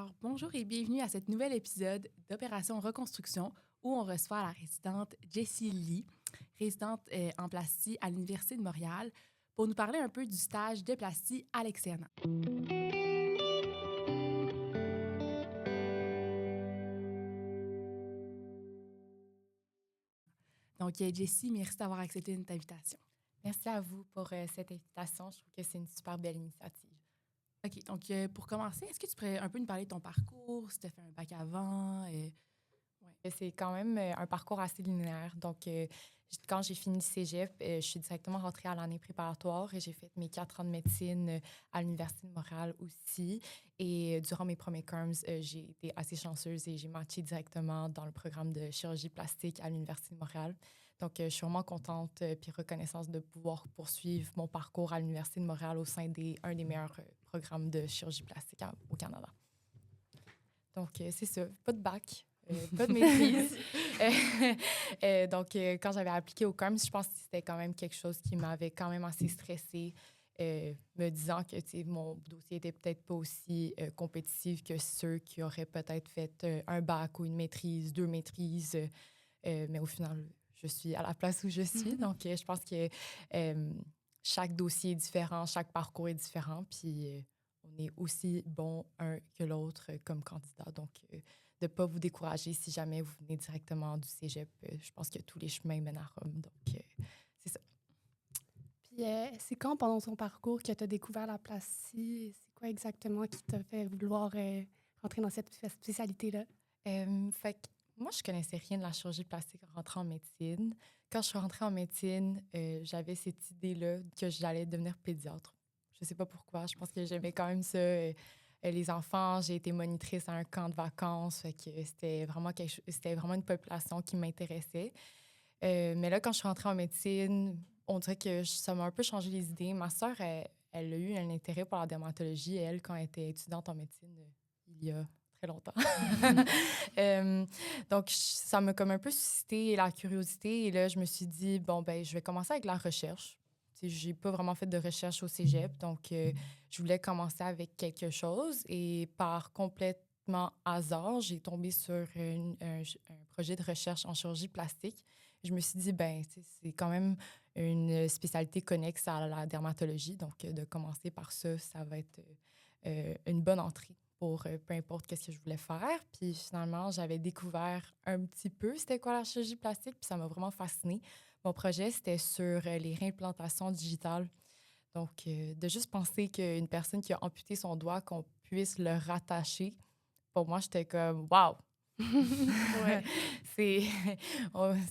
Alors, bonjour et bienvenue à cet nouvel épisode d'Opération Reconstruction où on reçoit la résidente Jessie Lee, résidente en plastie à l'Université de Montréal, pour nous parler un peu du stage de plastie à l'Externat. Donc, Jessie, merci d'avoir accepté notre invitation. Merci à vous pour cette invitation. Je trouve que c'est une super belle initiative. OK, donc pour commencer, est-ce que tu pourrais un peu nous parler de ton parcours, si tu as fait un bac avant? C'est quand même un parcours assez linéaire. Donc, quand j'ai fini le cégep, je suis directement rentrée à l'année préparatoire et j'ai fait mes 4 ans de médecine à l'Université de Montréal aussi. Et durant mes premiers terms, j'ai été assez chanceuse et j'ai matché directement dans le programme de chirurgie plastique à l'Université de Montréal. Donc, je suis vraiment contente puis reconnaissante de pouvoir poursuivre mon parcours à l'Université de Montréal au sein d'un des meilleurs programmes de chirurgie plastique au Canada. Donc, c'est ça, pas de bac. Pas de maîtrise. Donc, quand j'avais appliqué au COMS, je pense que c'était quand même quelque chose qui m'avait quand même assez stressée, me disant que mon dossier était peut-être pas aussi compétitif que ceux qui auraient peut-être fait un bac ou une maîtrise, 2 maîtrises. Mais au final, je suis à la place où je suis. Donc, je pense que chaque dossier est différent, chaque parcours est différent. Puis, on est aussi bon un que l'autre comme candidat. Donc, de ne pas vous décourager si jamais vous venez directement du cégep. Je pense que tous les chemins mènent à Rome. Donc, c'est ça. Puis, c'est quand, pendant ton parcours, que tu as découvert la plastie? C'est quoi exactement qui t'a fait vouloir rentrer dans cette spécialité-là? Fait que moi, je connaissais rien de la chirurgie plastique en rentrant en médecine. Quand je suis rentrée en médecine, j'avais cette idée-là que j'allais devenir pédiatre. Je sais pas pourquoi. Je pense que j'aimais quand même ça. Les enfants, j'ai été monitrice à un camp de vacances. Fait que c'était vraiment une population qui m'intéressait. Mais là, quand je suis rentrée en médecine, on dirait que ça m'a un peu changé les idées. Ma sœur, elle a eu un intérêt pour la dermatologie, elle, quand elle était étudiante en médecine, il y a très longtemps. Euh, donc, ça m'a comme un peu suscité la curiosité. Et là, je me suis dit, bon, ben, je vais commencer avec la recherche. J'ai pas vraiment fait de recherche au cégep, donc je voulais commencer avec quelque chose. Et par complètement hasard, j'ai tombé sur un projet de recherche en chirurgie plastique. Je me suis dit, ben, c'est quand même une spécialité connexe à la dermatologie. Donc, de commencer par ça, ça va être une bonne entrée pour peu importe qu'est-ce que je voulais faire. Puis finalement, j'avais découvert un petit peu c'était quoi la chirurgie plastique, puis ça m'a vraiment fascinée. Mon projet, c'était sur les réimplantations digitales. Donc, de juste penser qu'une personne qui a amputé son doigt, qu'on puisse le rattacher, pour moi, j'étais comme, wow! Ouais. c'est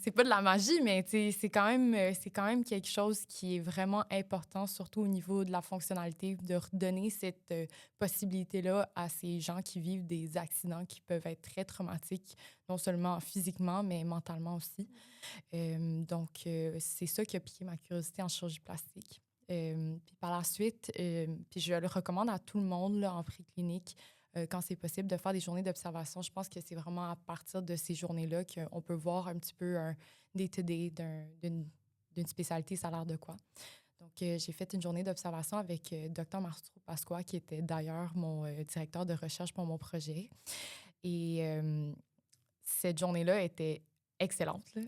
c'est pas de la magie, mais c'est quand même quelque chose qui est vraiment important, surtout au niveau de la fonctionnalité, de redonner cette possibilité-là à ces gens qui vivent des accidents qui peuvent être très traumatiques, non seulement physiquement, mais mentalement aussi. Donc, c'est ça qui a piqué ma curiosité en chirurgie plastique. Puis par la suite, puis je le recommande à tout le monde là, en préclinique, quand c'est possible, de faire des journées d'observation. Je pense que c'est vraiment à partir de ces journées-là qu'on peut voir un petit peu un day-to-day d'une spécialité, ça a l'air de quoi. Donc, j'ai fait une journée d'observation avec Dr. Mastro Pasqua, qui était d'ailleurs mon directeur de recherche pour mon projet. Et cette journée-là était excellente. Là.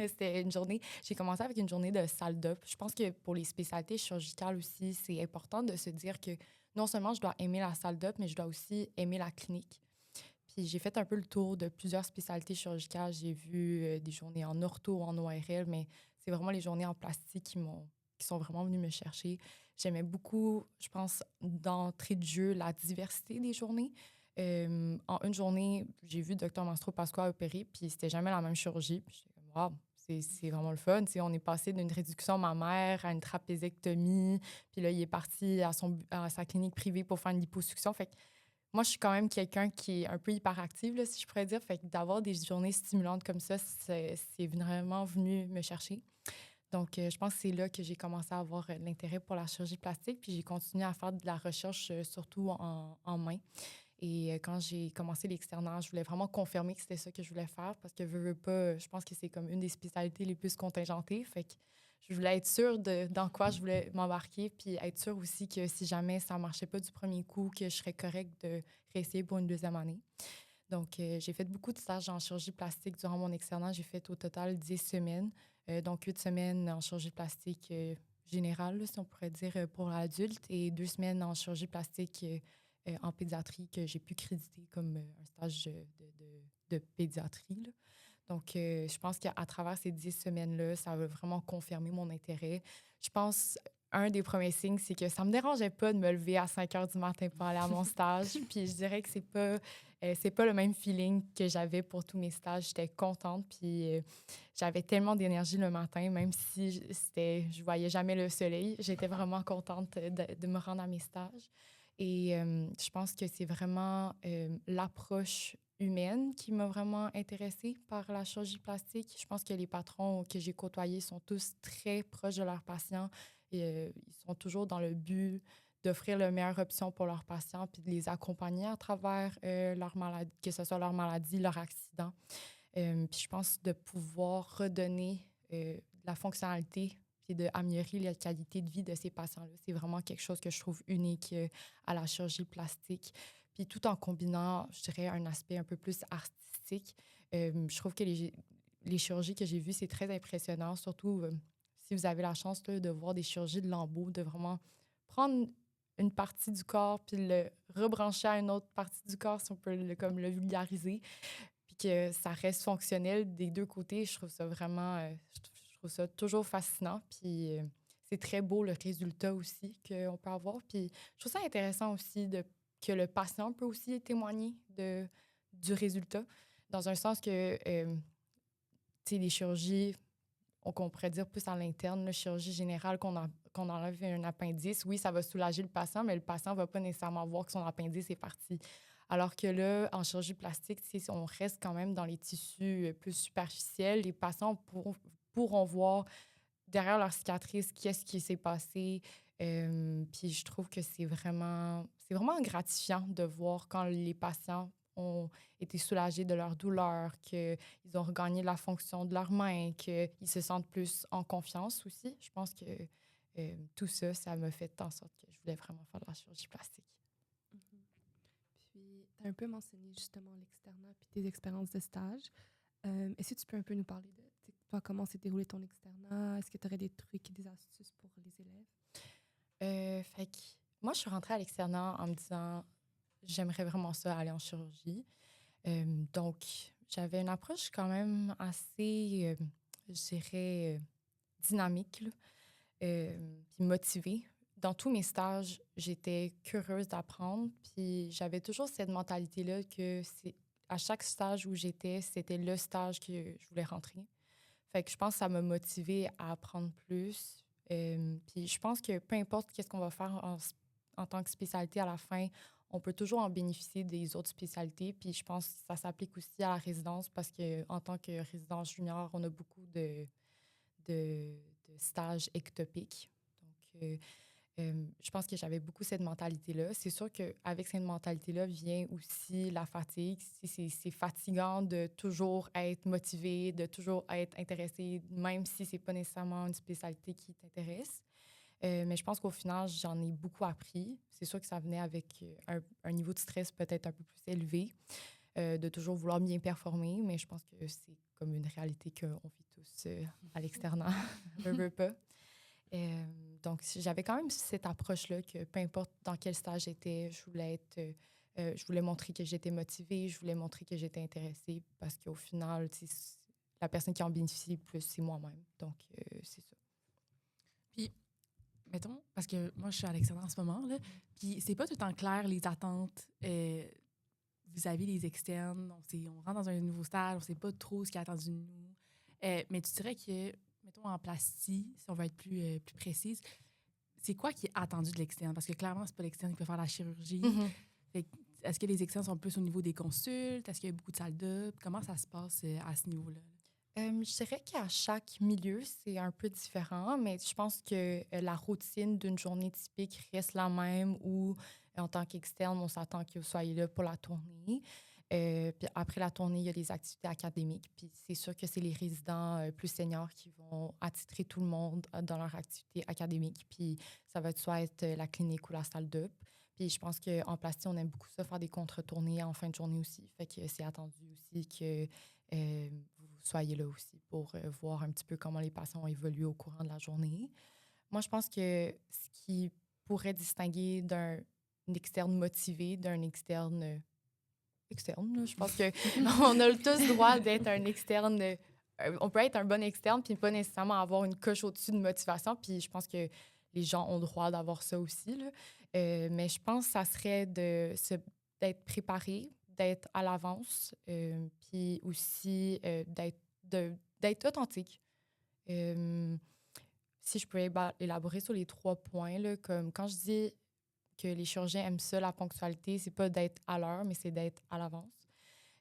C'était une journée. J'ai commencé avec une journée de salle d'op. Je pense que pour les spécialités chirurgicales aussi, c'est important de se dire que non seulement je dois aimer la salle d'op, mais je dois aussi aimer la clinique. Puis j'ai fait un peu le tour de plusieurs spécialités chirurgicales. J'ai vu des journées en ortho, en ORL, mais c'est vraiment les journées en plastique qui sont vraiment venues me chercher. J'aimais beaucoup, je pense, d'entrée de jeu, la diversité des journées. En une journée, j'ai vu Dr. Mastro Pasqua opérer, puis c'était jamais la même chirurgie. Puis j'étais comme, wow, c'est vraiment le fun. On est passé d'une réduction mammaire à une trapézectomie, puis là, il est parti à sa clinique privée pour faire une liposuction. Fait que moi, je suis quand même quelqu'un qui est un peu hyperactive, là, si je pourrais dire. Fait que d'avoir des journées stimulantes comme ça, c'est vraiment venu me chercher. Donc, je pense que c'est là que j'ai commencé à avoir de l'intérêt pour la chirurgie plastique. Puis j'ai continué à faire de la recherche, surtout en main. Et quand j'ai commencé l'externat, je voulais vraiment confirmer que c'était ça que je voulais faire parce que veux pas, je pense que c'est comme une des spécialités les plus contingentées. Fait que je voulais être sûre dans quoi je voulais m'embarquer, puis être sûre aussi que si jamais ça ne marchait pas du premier coup, que je serais correcte de réessayer pour une deuxième année. Donc, j'ai fait beaucoup de stages en chirurgie plastique durant mon externat. J'ai fait au total 10 semaines, donc 8 semaines en chirurgie plastique générale, là, si on pourrait dire, pour l'adulte, et 2 semaines en chirurgie plastique en pédiatrie que j'ai pu créditer comme un stage de pédiatrie, là. Donc, je pense qu'à travers ces 10 semaines-là, ça va vraiment confirmer mon intérêt. Je pense, un des premiers signes, c'est que ça me dérangeait pas de me lever à 5 heures du matin pour aller à mon stage. Puis je dirais que c'est pas le même feeling que j'avais pour tous mes stages. J'étais contente, puis j'avais tellement d'énergie le matin, même si je voyais jamais le soleil. J'étais vraiment contente de me rendre à mes stages. Et je pense que c'est vraiment l'approche humaine qui m'a vraiment intéressée par la chirurgie plastique. Je pense que les patrons que j'ai côtoyés sont tous très proches de leurs patients et ils sont toujours dans le but d'offrir la meilleure option pour leurs patients puis de les accompagner à travers leur maladie, que ce soit leur maladie, leur accident. Puis je pense de pouvoir redonner la fonctionnalité puis d'améliorer la qualité de vie de ces patients-là. C'est vraiment quelque chose que je trouve unique à la chirurgie plastique. Puis tout en combinant, je dirais, un aspect un peu plus artistique, je trouve que les chirurgies que j'ai vues, c'est très impressionnant, surtout si vous avez la chance là, de voir des chirurgies de lambeaux, de vraiment prendre une partie du corps puis le rebrancher à une autre partie du corps, si on peut comme le vulgariser, puis que ça reste fonctionnel des deux côtés. Je trouve ça vraiment, je trouve ça toujours fascinant, puis c'est très beau le résultat aussi qu'on peut avoir. Puis je trouve ça intéressant aussi que le patient peut aussi témoigner du résultat, dans un sens que, tu sais, les chirurgies, qu'on pourrait dire plus à l'interne, la chirurgie générale, qu'on enlève un appendice, oui, ça va soulager le patient, mais le patient ne va pas nécessairement voir que son appendice est parti. Alors que là, en chirurgie plastique, on reste quand même dans les tissus plus superficiels. Les patients pourront voir derrière leur cicatrice qu'est-ce qui s'est passé. Puis je trouve que c'est vraiment gratifiant de voir quand les patients ont été soulagés de leur douleur, qu'ils ont regagné la fonction de leurs mains, qu'ils se sentent plus en confiance aussi. Je pense que tout ça, ça m'a fait en sorte que je voulais vraiment faire de la chirurgie plastique. Mhm. Puis, tu as un peu mentionné justement l'externat puis tes expériences de stage. Est-ce que tu peux un peu nous parler de toi, comment s'est déroulé ton externat? Est-ce que tu aurais des trucs et des astuces pour les élèves? Fait que moi, je suis rentrée à l'externat en me disant j'aimerais vraiment ça, aller en chirurgie. Donc, j'avais une approche quand même assez, je dirais, dynamique, là, puis motivée. Dans tous mes stages, j'étais curieuse d'apprendre, puis j'avais toujours cette mentalité-là que à chaque stage où j'étais, c'était le stage que je voulais rentrer. Fait que je pense que ça m'a motivée à apprendre plus. Puis je pense que peu importe qu'est-ce qu'on va faire en tant que spécialité à la fin, on peut toujours en bénéficier des autres spécialités. Puis je pense que ça s'applique aussi à la résidence parce qu'en tant que résident junior, on a beaucoup de stages ectopiques. Donc, je pense que j'avais beaucoup cette mentalité-là. C'est sûr qu'avec cette mentalité-là vient aussi la fatigue. C'est fatigant de toujours être motivé, de toujours être intéressé, même si c'est pas nécessairement une spécialité qui t'intéresse. Mais je pense qu'au final, j'en ai beaucoup appris. C'est sûr que ça venait avec un niveau de stress peut-être un peu plus élevé, de toujours vouloir bien performer, mais je pense que c'est comme une réalité qu'on vit tous à l'externat, veux pas. Donc, j'avais quand même cette approche-là que peu importe dans quel stage j'étais, je voulais montrer que j'étais motivée, je voulais montrer que j'étais intéressée parce qu'au final, la personne qui en bénéficie le plus, c'est moi-même. Donc, c'est ça. Puis, mettons, parce que moi, je suis à l'externat en ce moment, là, puis c'est pas tout le temps clair les attentes vis-à-vis des externes. On rentre dans un nouveau stage, on sait pas trop ce qui est attendu de nous. Mais tu dirais que, mettons, en plastie, si on veut être plus précise, c'est quoi qui est attendu de l'externe? Parce que clairement, c'est pas l'externe qui peut faire la chirurgie. Mm-hmm. Fait que, est-ce que les externes sont plus au niveau des consultes? Est-ce qu'il y a beaucoup de salles d'op? Comment ça se passe à ce niveau-là? Je dirais qu'à chaque milieu, c'est un peu différent, mais je pense que la routine d'une journée typique reste la même où, en tant qu'externe, on s'attend que vous soyez là pour la tournée. Puis après la tournée, il y a les activités académiques. Puis c'est sûr que c'est les résidents plus seniors qui vont attitrer tout le monde dans leur activité académique. Puis ça va soit être la clinique ou la salle d'UP. Puis je pense qu'en Plastie, on aime beaucoup ça, faire des contre-tournées en fin de journée aussi. Fait que c'est attendu aussi que vous soyez là aussi pour voir un petit peu comment les patients ont évolué au courant de la journée. Moi, je pense que ce qui pourrait distinguer d'un externe motivé d'un externe externe, là, je pense qu'on a tous le droit d'être un externe. On peut être un bon externe puis pas nécessairement avoir une coche au-dessus de motivation. Puis je pense que les gens ont le droit d'avoir ça aussi, là. Mais je pense que ça serait d'être préparé, d'être à l'avance, puis aussi d'être authentique. Si je peux élaborer sur les 3 points, là, comme quand je dis que les chirurgiens aiment ça, la ponctualité, c'est pas d'être à l'heure, mais c'est d'être à l'avance.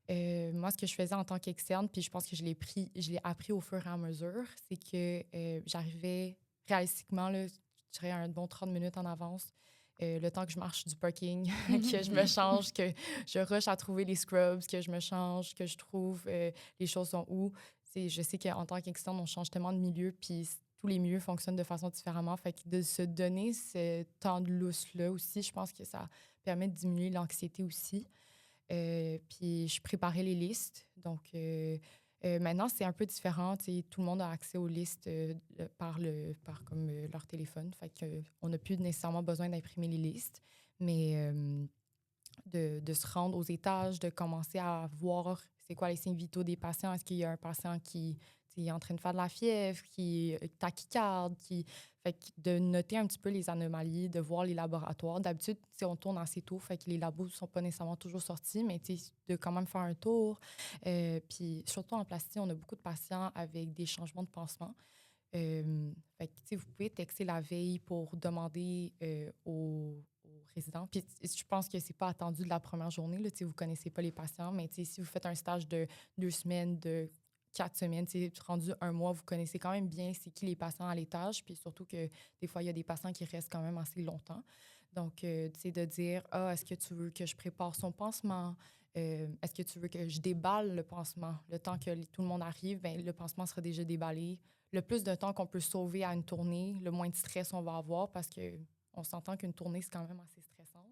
Moi, ce que je faisais en tant qu'externe, puis je pense que je l'ai appris au fur et à mesure, c'est que j'arrivais réalistiquement, là, je dirais un bon 30 minutes en avance, le temps que je marche du parking, que je me change, que je rush à trouver les scrubs, que je me change, que je trouve les choses sont où. Je sais qu'en tant qu'externe, on change tellement de milieu, puis tous les milieux fonctionnent de façon différemment. Fait que de se donner ce temps de lousse-là aussi, je pense que ça permet de diminuer l'anxiété aussi. Puis je préparais les listes. Donc, maintenant, c'est un peu différent. Tout le monde a accès aux listes par comme, leur téléphone. Fait qu'on n'a plus nécessairement besoin d'imprimer les listes. Mais de se rendre aux étages, de commencer à voir c'est quoi les signes vitaux des patients. Est-ce qu'il y a un patient qui est en train de faire de la fièvre, qui est tachycarde, Fait que de noter un petit peu les anomalies, de voir les laboratoires. D'habitude, on tourne assez tôt, fait que les labos ne sont pas nécessairement toujours sortis, mais de quand même faire un tour. Puis surtout en Plastie, on a beaucoup de patients avec des changements de pansement. Fait que, vous pouvez texter la veille pour demander aux résidents. Puis je pense que c'est pas attendu de la première journée. Là, vous connaissez pas les patients, mais si vous faites un stage de 2 semaines, de 4 semaines, rendu 1 mois, vous connaissez quand même bien c'est qui les patients à l'étage. Puis surtout que des fois, il y a des patients qui restent quand même assez longtemps. Donc, de dire, est-ce que tu veux que je prépare son pansement? Est-ce que tu veux que je déballe le pansement? Le temps que tout le monde arrive, ben, le pansement sera déjà déballé. Le plus de temps qu'on peut sauver à une tournée, le moins de stress on va avoir parce qu'on s'entend qu'une tournée, c'est quand même assez stressante.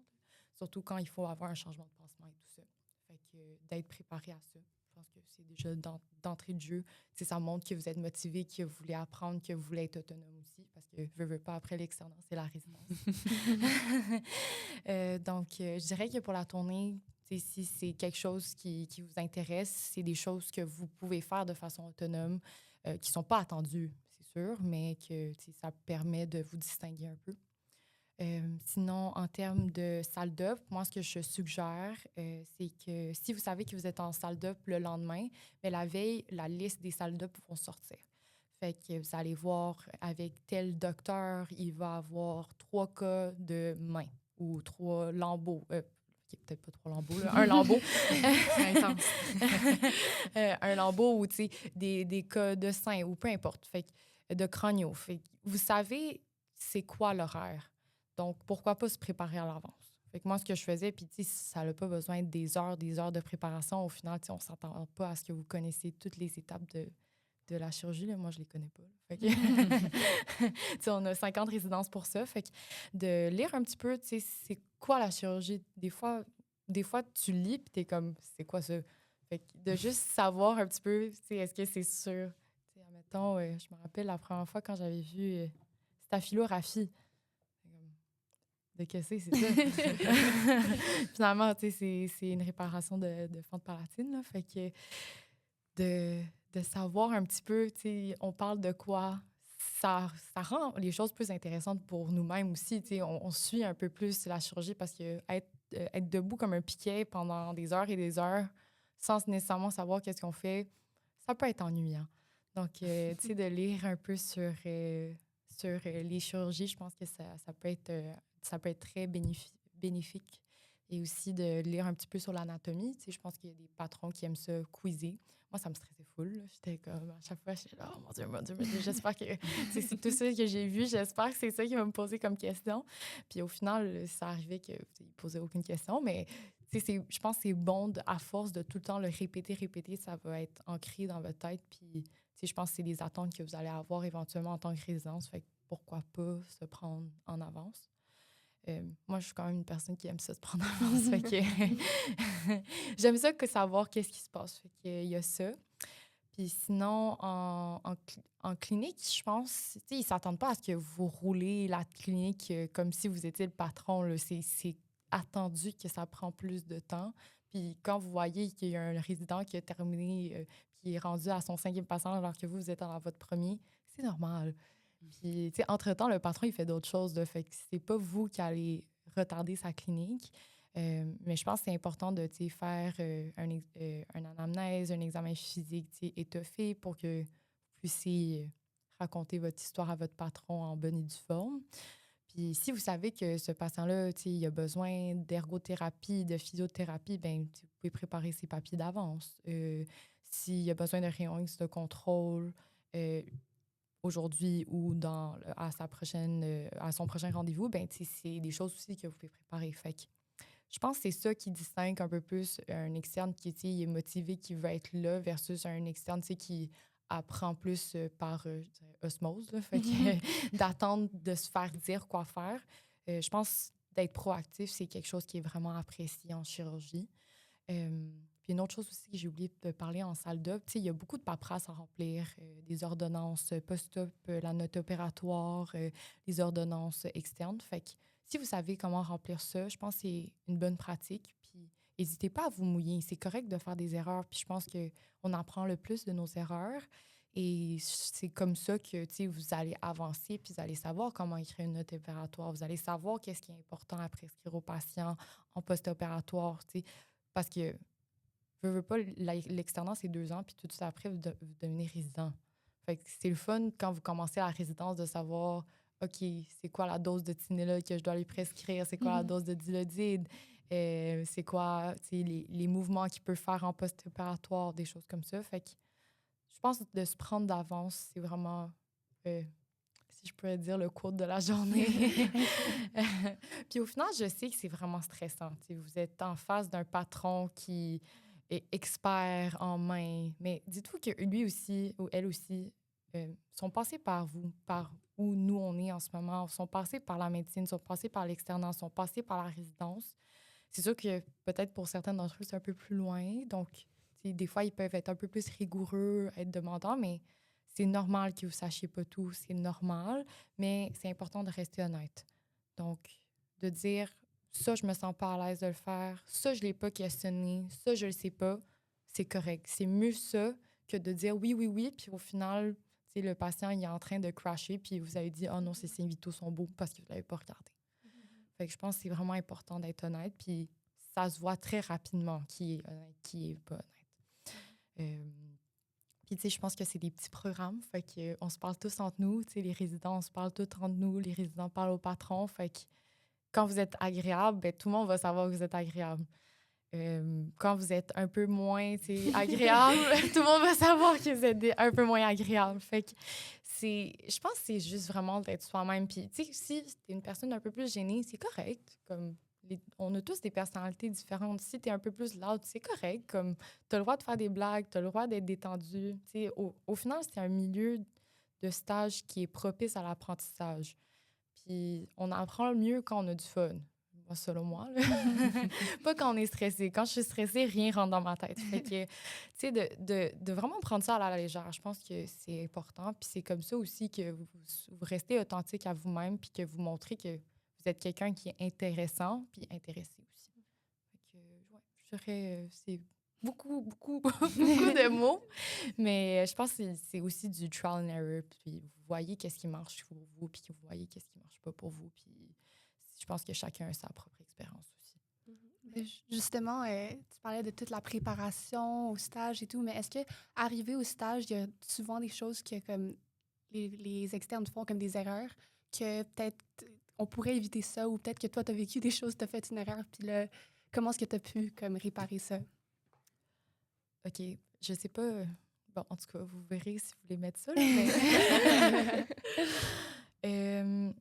Surtout quand il faut avoir un changement de pansement et tout ça. Fait que d'être préparé à ça, je pense que c'est déjà d'entrée de jeu. Ça montre que vous êtes motivé, que vous voulez apprendre, que vous voulez être autonome aussi parce que veux pas après l'externance, c'est la résidence. Donc, je dirais que pour la tournée, si c'est quelque chose qui vous intéresse, c'est des choses que vous pouvez faire de façon autonome, qui ne sont pas attendues, c'est sûr, mais que ça permet de vous distinguer un peu. Sinon, en termes de salle d'UP, moi, ce que je suggère, c'est que si vous savez que vous êtes en salle d'UP le lendemain, bien, la veille, la liste des salles d'UP vont sortir. Fait que vous allez voir avec tel docteur, il va avoir 3 cas de main ou 3 lambeaux. Peut-être pas 3 lambeaux, là, un lambeau. C'est intense. Un lambeau ou des cas de sein ou peu importe, fait que, de crânio. Fait que vous savez c'est quoi l'horaire. Donc, pourquoi pas se préparer à l'avance? Fait que moi, ce que je faisais, puis ça n'a pas besoin des heures de préparation. Au final, on ne s'attend pas à ce que vous connaissiez toutes les étapes de la chirurgie. Là. Moi, je les connais pas. Fait que, on a 50 résidences pour ça. Fait que de lire un petit peu, c'est quoi la chirurgie? Des fois tu lis puis t'es comme, c'est quoi ça? Fait que de juste savoir un petit peu, est-ce que c'est sûr? Admettons, je me rappelle la première fois quand j'avais vu staphylographie. De casser, c'est ça. Finalement, c'est une réparation de fente palatine. Là, fait que de savoir un petit peu, on parle de quoi, ça rend les choses plus intéressantes pour nous-mêmes aussi. On suit un peu plus la chirurgie parce que être debout comme un piquet pendant des heures et des heures sans nécessairement savoir qu'est-ce qu'on fait, ça peut être ennuyant. Donc, de lire un peu sur les chirurgies, je pense que ça peut être très bénéfique. Et aussi de lire un petit peu sur l'anatomie. Je pense qu'il y a des patrons qui aiment ça quizer. Moi, ça me stressait full. J'étais comme, à chaque fois, j'étais là, oh mon Dieu, j'espère que c'est tout ça que j'ai vu. J'espère que c'est ça qu'il va me poser comme question. Puis au final, ça arrivait qu'il ne posait aucune question, mais je pense que c'est bon, à force de tout le temps le répéter, ça va être ancré dans votre tête. Puis, je pense que c'est des attentes que vous allez avoir éventuellement en tant que résidence. Fait que pourquoi pas se prendre en avance? Moi, je suis quand même une personne qui aime ça se prendre en avance. Fait que j'aime ça savoir qu'est-ce qui se passe. Fait qu'il y a ça. Puis sinon, en clinique, je pense, ils ne s'attendent pas à ce que vous roulez la clinique comme si vous étiez le patron. Là. C'est attendu que ça prend plus de temps. Puis quand vous voyez qu'il y a un résident qui a terminé, qui est rendu à son 5e patient alors que vous êtes dans votre premier, c'est normal. Puis, entre-temps, le patron, il fait d'autres choses. Là, fait que c'est pas vous qui allez retarder sa clinique. Mais je pense que c'est important de faire un anamnèse, un examen physique étoffé pour que vous puissiez raconter votre histoire à votre patron en bonne et due forme. Puis si vous savez que ce patient-là, il a besoin d'ergothérapie, de physiothérapie, ben vous pouvez préparer ses papiers d'avance. S'il a besoin de rayon X de contrôle aujourd'hui ou à son prochain rendez-vous, ben c'est des choses aussi que vous pouvez préparer. Fait que je pense que c'est ça qui distingue un peu plus un externe qui est motivé, qui veut être là, versus un externe qui apprend plus par je dirais, osmose. Là, fait que d'attendre de se faire dire quoi faire. Je pense d'être proactif, c'est quelque chose qui est vraiment apprécié en chirurgie. Puis une autre chose aussi que j'ai oublié de parler en salle d'op, il y a beaucoup de paperasse à remplir, des ordonnances post-op, la note opératoire, les ordonnances externes. Fait que si vous savez comment remplir ça, je pense que c'est une bonne pratique. Puis n'hésitez pas à vous mouiller. C'est correct de faire des erreurs. Puis je pense qu'on apprend le plus de nos erreurs. Et c'est comme ça que vous allez avancer, puis vous allez savoir comment écrire une note opératoire. Vous allez savoir qu'est-ce qui est important à prescrire aux patients en post-opératoire. Parce que, veux pas, l'externat, c'est 2 ans, puis tout de suite après, vous devenez résident. Fait que c'est le fun quand vous commencez la résidence de savoir, OK, c'est quoi la dose de Tylenol que je dois lui prescrire? C'est quoi la dose de Dilodide? C'est quoi les mouvements qu'il peut faire en post-opératoire, des choses comme ça. Fait que je pense de se prendre d'avance, c'est vraiment, si je pourrais dire, le quote de la journée. Puis au final, je sais que c'est vraiment stressant. Vous êtes en face d'un patron qui est expert en main, mais dites-vous que lui aussi ou elle aussi sont passés par vous, par où nous on est en ce moment, sont passés par la médecine, sont passés par l'externat, sont passés par la résidence. C'est sûr que peut-être pour certains d'entre eux, c'est un peu plus loin. Donc, des fois, ils peuvent être un peu plus rigoureux, être demandants, mais c'est normal que vous ne sachiez pas tout. C'est normal, mais c'est important de rester honnête. Donc, de dire, ça, je me sens pas à l'aise de le faire. Ça, je l'ai pas questionné. Ça, je le sais pas. C'est correct. C'est mieux ça que de dire oui, oui, oui, puis au final, le patient, il est en train de crasher, puis vous avez dit, oh non, ses signes vitaux sont beaux parce que vous l'avez pas regardé. Fait que je pense que c'est vraiment important d'être honnête, puis ça se voit très rapidement qui est honnête, qui est pas honnête. Puis, je pense que c'est des petits programmes, fait qu'on se parle tous entre nous, les résidents, on se parle tous entre nous, les résidents parlent au patron, fait que quand vous êtes agréable, ben, tout le monde va savoir que vous êtes agréable. Quand vous êtes un peu moins agréable, tout le monde va savoir que vous êtes un peu moins agréable. Fait que je pense que c'est juste vraiment d'être soi-même. Puis, si t'es une personne un peu plus gênée, c'est correct. Comme on a tous des personnalités différentes. Si t'es un peu plus loud, c'est correct. Comme t'as le droit de faire des blagues, t'as le droit d'être détendu. Au final, c'est un milieu de stage qui est propice à l'apprentissage. Puis on apprend mieux quand on a du fun. Selon moi, là. Pas quand on est stressé. Quand je suis stressée, rien rentre dans ma tête. Fait que, de vraiment prendre ça à la légère, je pense que c'est important. Puis c'est comme ça aussi que vous restez authentique à vous-même puis que vous montrez que vous êtes quelqu'un qui est intéressant puis intéressé aussi. Fait que, ouais, je dirais, c'est beaucoup, beaucoup, beaucoup de mots. Mais je pense que c'est aussi du trial and error. Puis vous voyez qu'est-ce qui marche pour vous puis vous voyez qu'est-ce qui marche pas pour vous. Puis je pense que chacun a sa propre expérience aussi. Justement, tu parlais de toute la préparation au stage et tout, mais est-ce que arrivé au stage, il y a souvent des choses que comme les externes font comme des erreurs, que peut-être on pourrait éviter ça, ou peut-être que toi, tu as vécu des choses, tu as fait une erreur, puis là, comment est-ce que tu as pu comme réparer ça? OK. Je sais pas. Bon, en tout cas, vous verrez si vous voulez mettre ça. Là, mais...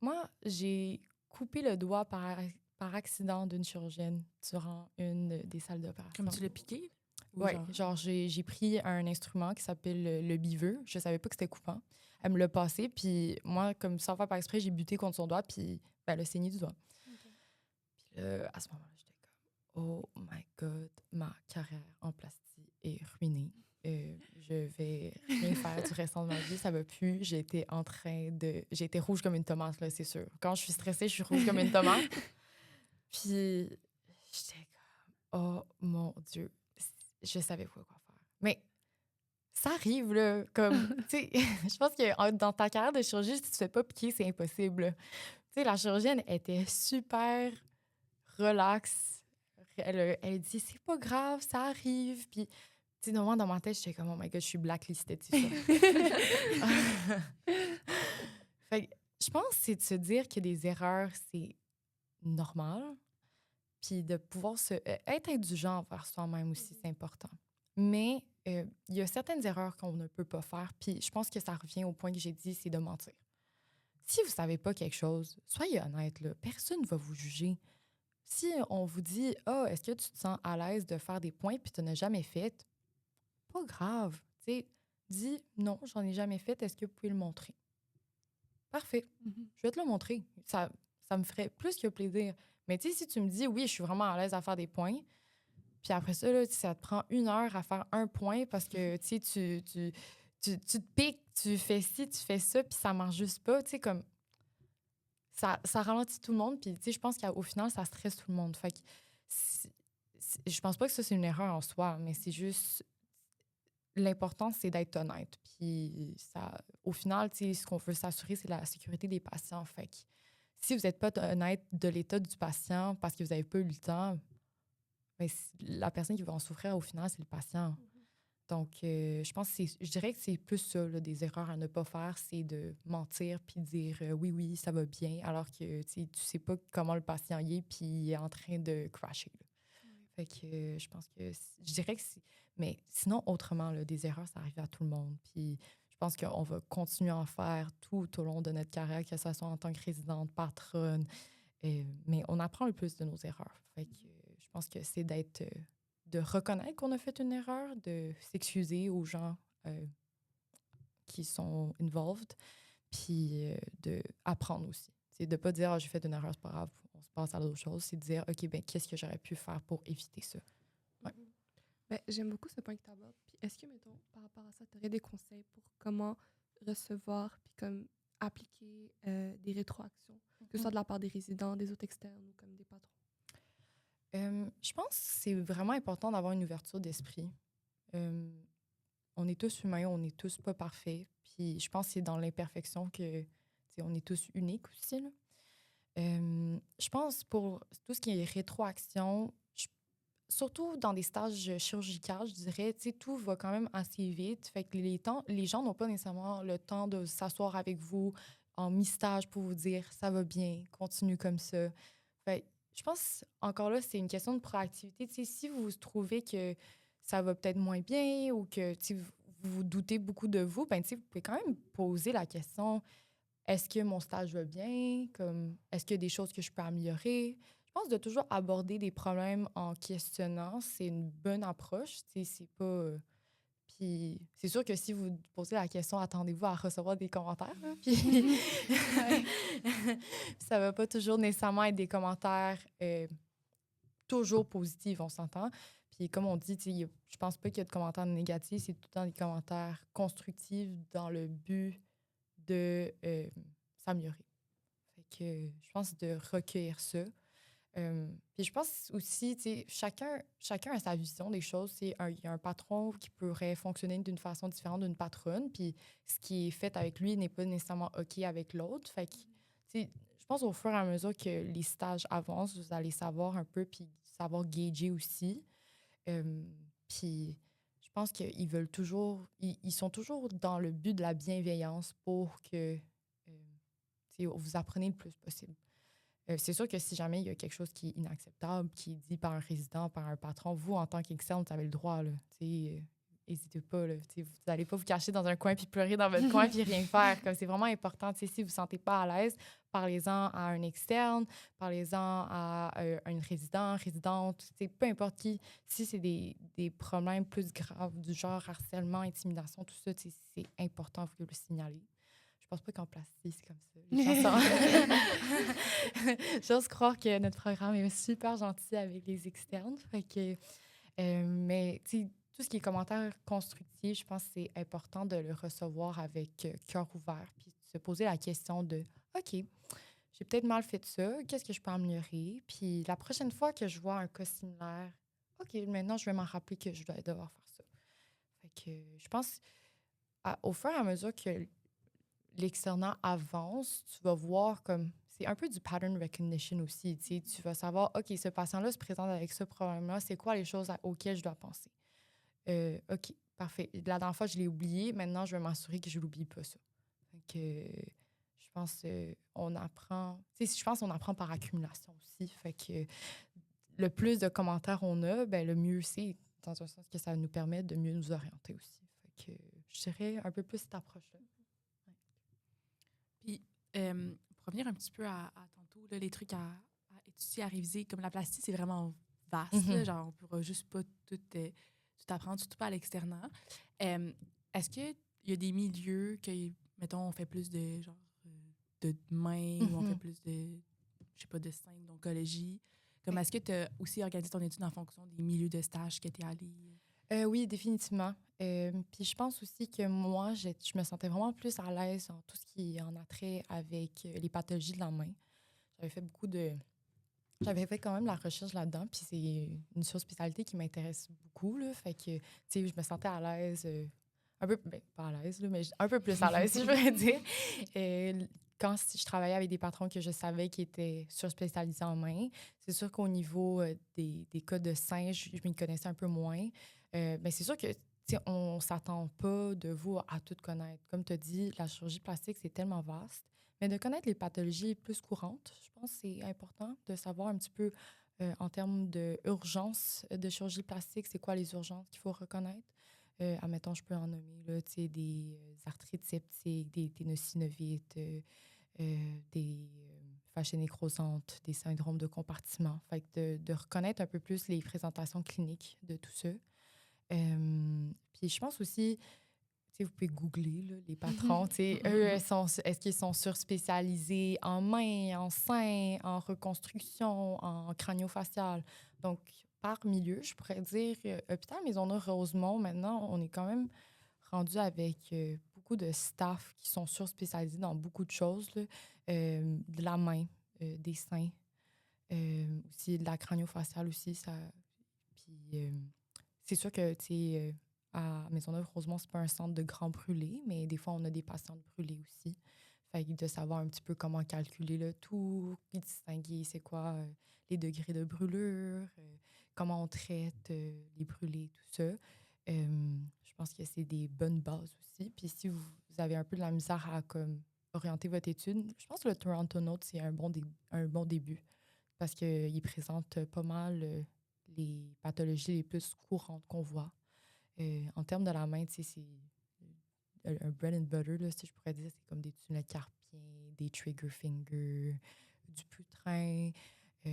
moi, j'ai coupé le doigt par par accident d'une chirurgienne durant une des salles d'opération. Comme tu l'as piqué? Ou Oui, genre j'ai pris un instrument qui s'appelle le biveux. Je savais pas que c'était coupant. Elle me l'a passé, puis moi, comme sans faire par exprès, j'ai buté contre son doigt, puis elle a saigné du doigt. Puis là, à ce moment-là, j'étais comme, oh my God, ma carrière en plastique est ruinée. Je vais rien faire du restant de ma vie, ça va plus. J'étais rouge comme une tomate, là, c'est sûr. Quand je suis stressée, je suis rouge comme une tomate. Puis j'étais comme, oh mon Dieu, je savais pas quoi faire. Mais ça arrive, là, comme, tu sais, je pense que dans ta carrière de chirurgie, si tu te fais pas piquer, c'est impossible. Tu sais, la chirurgienne était super relax. Elle dit, c'est pas grave, ça arrive. Puis, tu sais, normalement, dans ma tête, j'étais comme, oh my God, je suis blacklistée, tu sais. Fait que, je pense que c'est de se dire que des erreurs, c'est normal. Puis de pouvoir être indulgent envers soi-même aussi, c'est important. Mais il y a certaines erreurs qu'on ne peut pas faire. Puis je pense que ça revient au point que j'ai dit, c'est de mentir. Si vous ne savez pas quelque chose, soyez honnête, là. Personne ne va vous juger. Si on vous dit, « Ah, est-ce que tu te sens à l'aise de faire des points puis tu n'as jamais fait? » Pas grave. Tu sais, dis, « Non, j'en ai jamais fait. Est-ce que vous pouvez le montrer? » Parfait. Je vais te le montrer. Ça me ferait plus que plaisir. Mais tu sais, si tu me dis, oui, je suis vraiment à l'aise à faire des points, puis après ça, là, ça te prend 1 heure à faire un point parce que tu te piques, tu fais ci, tu fais ça, puis ça marche juste pas. Tu sais, comme ça ralentit tout le monde, puis tu sais, je pense qu'au final, ça stresse tout le monde. Fait que je pense pas que ça, c'est une erreur en soi, mais c'est juste. L'important, c'est d'être honnête. Puis, au final, ce qu'on veut s'assurer, c'est la sécurité des patients. Fait que si vous n'êtes pas honnête de l'état du patient parce que vous n'avez pas eu le temps, bien, la personne qui va en souffrir, au final, c'est le patient. Donc, je pense je dirais que c'est plus ça, là, des erreurs à ne pas faire, c'est de mentir puis dire oui, ça va bien, alors que tu sais pas comment le patient y est puis il est en train de crasher. Là. Fait que je pense que je dirais que c'est. Mais sinon, autrement, là, des erreurs, ça arrive à tout le monde. Puis je pense qu'on va continuer à en faire tout au long de notre carrière, que ce soit en tant que résidente, patronne. Mais on apprend le plus de nos erreurs. Fait que je pense que c'est de reconnaître qu'on a fait une erreur, de s'excuser aux gens qui sont involved, puis d'apprendre aussi. C'est de ne pas dire « Ah, j'ai fait une erreur, c'est pas grave, on se passe à d'autres choses ». C'est de dire « OK, ben qu'est-ce que j'aurais pu faire pour éviter ça? » Ouais. Ben, j'aime beaucoup ce point que tu abordes. Puis est-ce que, mettons, par rapport à ça, tu aurais des conseils pour comment recevoir puis comme appliquer des rétroactions, que ce soit de la part des résidents, des autres externes ou comme des patrons? Je pense que c'est vraiment important d'avoir une ouverture d'esprit. On est tous humains, on n'est tous pas parfaits. Puis je pense que c'est dans l'imperfection que on est tous uniques aussi. Là. Je pense pour tout ce qui est rétroaction, surtout dans des stages chirurgicaux, je dirais, tout va quand même assez vite. Fait que les gens n'ont pas nécessairement le temps de s'asseoir avec vous en mi-stage pour vous dire « ça va bien, continue comme ça ». Fait je pense, encore là, c'est une question de proactivité. Si vous trouvez que ça va peut-être moins bien ou que vous doutez beaucoup de vous, ben, vous pouvez quand même poser la question « Est-ce que mon stage va bien? Est-ce qu'il y a des choses que je peux améliorer? » Je pense de toujours aborder des problèmes en questionnant, c'est une bonne approche. C'est pas... puis c'est sûr que si vous posez la question, attendez-vous à recevoir des commentaires. Hein, puis ça va pas toujours nécessairement être des commentaires toujours positifs, on s'entend. Puis comme on dit, je pense pas qu'il y a de commentaires négatifs, c'est tout le temps des commentaires constructifs dans le but de s'améliorer. Fait que je pense de recueillir ça. Puis je pense aussi, chacun a sa vision des choses. Il y a un patron qui pourrait fonctionner d'une façon différente d'une patronne, puis ce qui est fait avec lui n'est pas nécessairement OK avec l'autre. Fait que, je pense au fur et à mesure que les stages avancent, vous allez savoir un peu, puis savoir gager aussi. Puis je pense qu'ils veulent toujours... Ils sont toujours dans le but de la bienveillance pour que vous appreniez le plus possible. C'est sûr que si jamais il y a quelque chose qui est inacceptable, qui est dit par un résident, par un patron, vous, en tant qu'externe, vous avez le droit. Là, n'hésitez pas. Là, vous n'allez pas vous cacher dans un coin puis pleurer dans votre coin puis rien faire. Comme c'est vraiment important. Si vous ne vous sentez pas à l'aise, parlez-en à un externe, parlez-en à un résidente, peu importe qui. Si c'est des problèmes plus graves du genre harcèlement, intimidation, tout ça, c'est important, vous le signaler. Je pense pas qu'en plastique, c'est comme ça. Les gens J'ose croire que notre programme est super gentil avec les externes. Fait que, mais tout ce qui est commentaires constructifs, je pense que c'est important de le recevoir avec cœur ouvert puis de se poser la question de « OK, j'ai peut-être mal fait ça. Qu'est-ce que je peux améliorer? Puis la prochaine fois que je vois un cas similaire, OK, maintenant, je vais m'en rappeler que je dois devoir faire ça. » Fait que je pense, au fur et à mesure que l'externat avance, tu vas voir comme... C'est un peu du pattern recognition aussi. Tu vas savoir, OK, ce patient-là se présente avec ce problème-là. C'est quoi les choses auxquelles je dois penser? OK, parfait. La dernière fois, je l'ai oublié. Maintenant, je vais m'assurer que je ne l'oublie pas, ça. Donc, je pense on apprend... Je pense qu'on apprend par accumulation aussi. Fait que le plus de commentaires on a, ben, le mieux c'est, dans un sens que ça nous permet de mieux nous orienter aussi. Fait que je dirais un peu plus cette approche-là. Ouais. Puis, pour revenir un petit peu à tantôt, là, les trucs à étudier, à réviser, comme la plastique, c'est vraiment vaste. Là, genre, on ne pourra juste pas tout apprendre, surtout pas à l'externat. Est-ce qu'il y a des milieux que, mettons, on fait plus de genre de main ou on fait plus de, je sais pas, de dessin, d'oncologie? Comme, est-ce que tu as aussi organisé ton étude en fonction des milieux de stage que tu es allé? Oui, définitivement. Puis je pense aussi que moi, je me sentais vraiment plus à l'aise en tout ce qui en a trait avec les pathologies de la main. J'avais fait quand même la recherche là-dedans, puis c'est une surspécialité qui m'intéresse beaucoup, là. Fait que, je me sentais à l'aise, un peu, pas à l'aise, là, mais un peu plus à l'aise, si je pourrais dire. Quand je travaillais avec des patrons que je savais qui étaient surspécialisés en main, c'est sûr qu'au niveau des cas de sein, je m'y connaissais un peu moins. Mais c'est sûr que on ne s'attend pas de vous à tout connaître. Comme tu as dit, la chirurgie plastique, c'est tellement vaste. Mais de connaître les pathologies plus courantes, je pense que c'est important de savoir un petit peu en termes d'urgence de chirurgie plastique, c'est quoi les urgences qu'il faut reconnaître. Admettons, je peux en nommer là, des arthrites septiques, des ténosynovites, des fascies nécrosantes, des syndromes de compartiment. Fait que de reconnaître un peu plus les présentations cliniques de tout ça. Puis je pense aussi, vous pouvez googler là, les patrons. Eux, est-ce qu'ils sont surspécialisés en main, en sein, en reconstruction, en craniofacial? Donc, par milieu, je pourrais dire, Hôpital Maisonneuve-Rosemont, maintenant, on est quand même rendu avec beaucoup de staff qui sont surspécialisés dans beaucoup de choses, là. De la main, des seins, aussi de la craniofaciale aussi. Puis, c'est sûr que, à Maisonneuve-Rosemont, c'est pas un centre de grands brûlés, mais des fois, on a des patients brûlés aussi. Fait que de savoir un petit peu comment calculer le tout, distinguer c'est quoi les degrés de brûlure, comment on traite les brûlés, tout ça. Je pense que c'est des bonnes bases aussi. Puis si vous avez un peu de la misère à orienter votre étude, je pense que le Toronto Note, c'est un bon début parce qu'il présente pas mal les pathologies les plus courantes qu'on voit. En termes de la main, c'est un bread and butter, là, si je pourrais dire. C'est comme des tunnels carpiens, des trigger fingers, du putrin. Je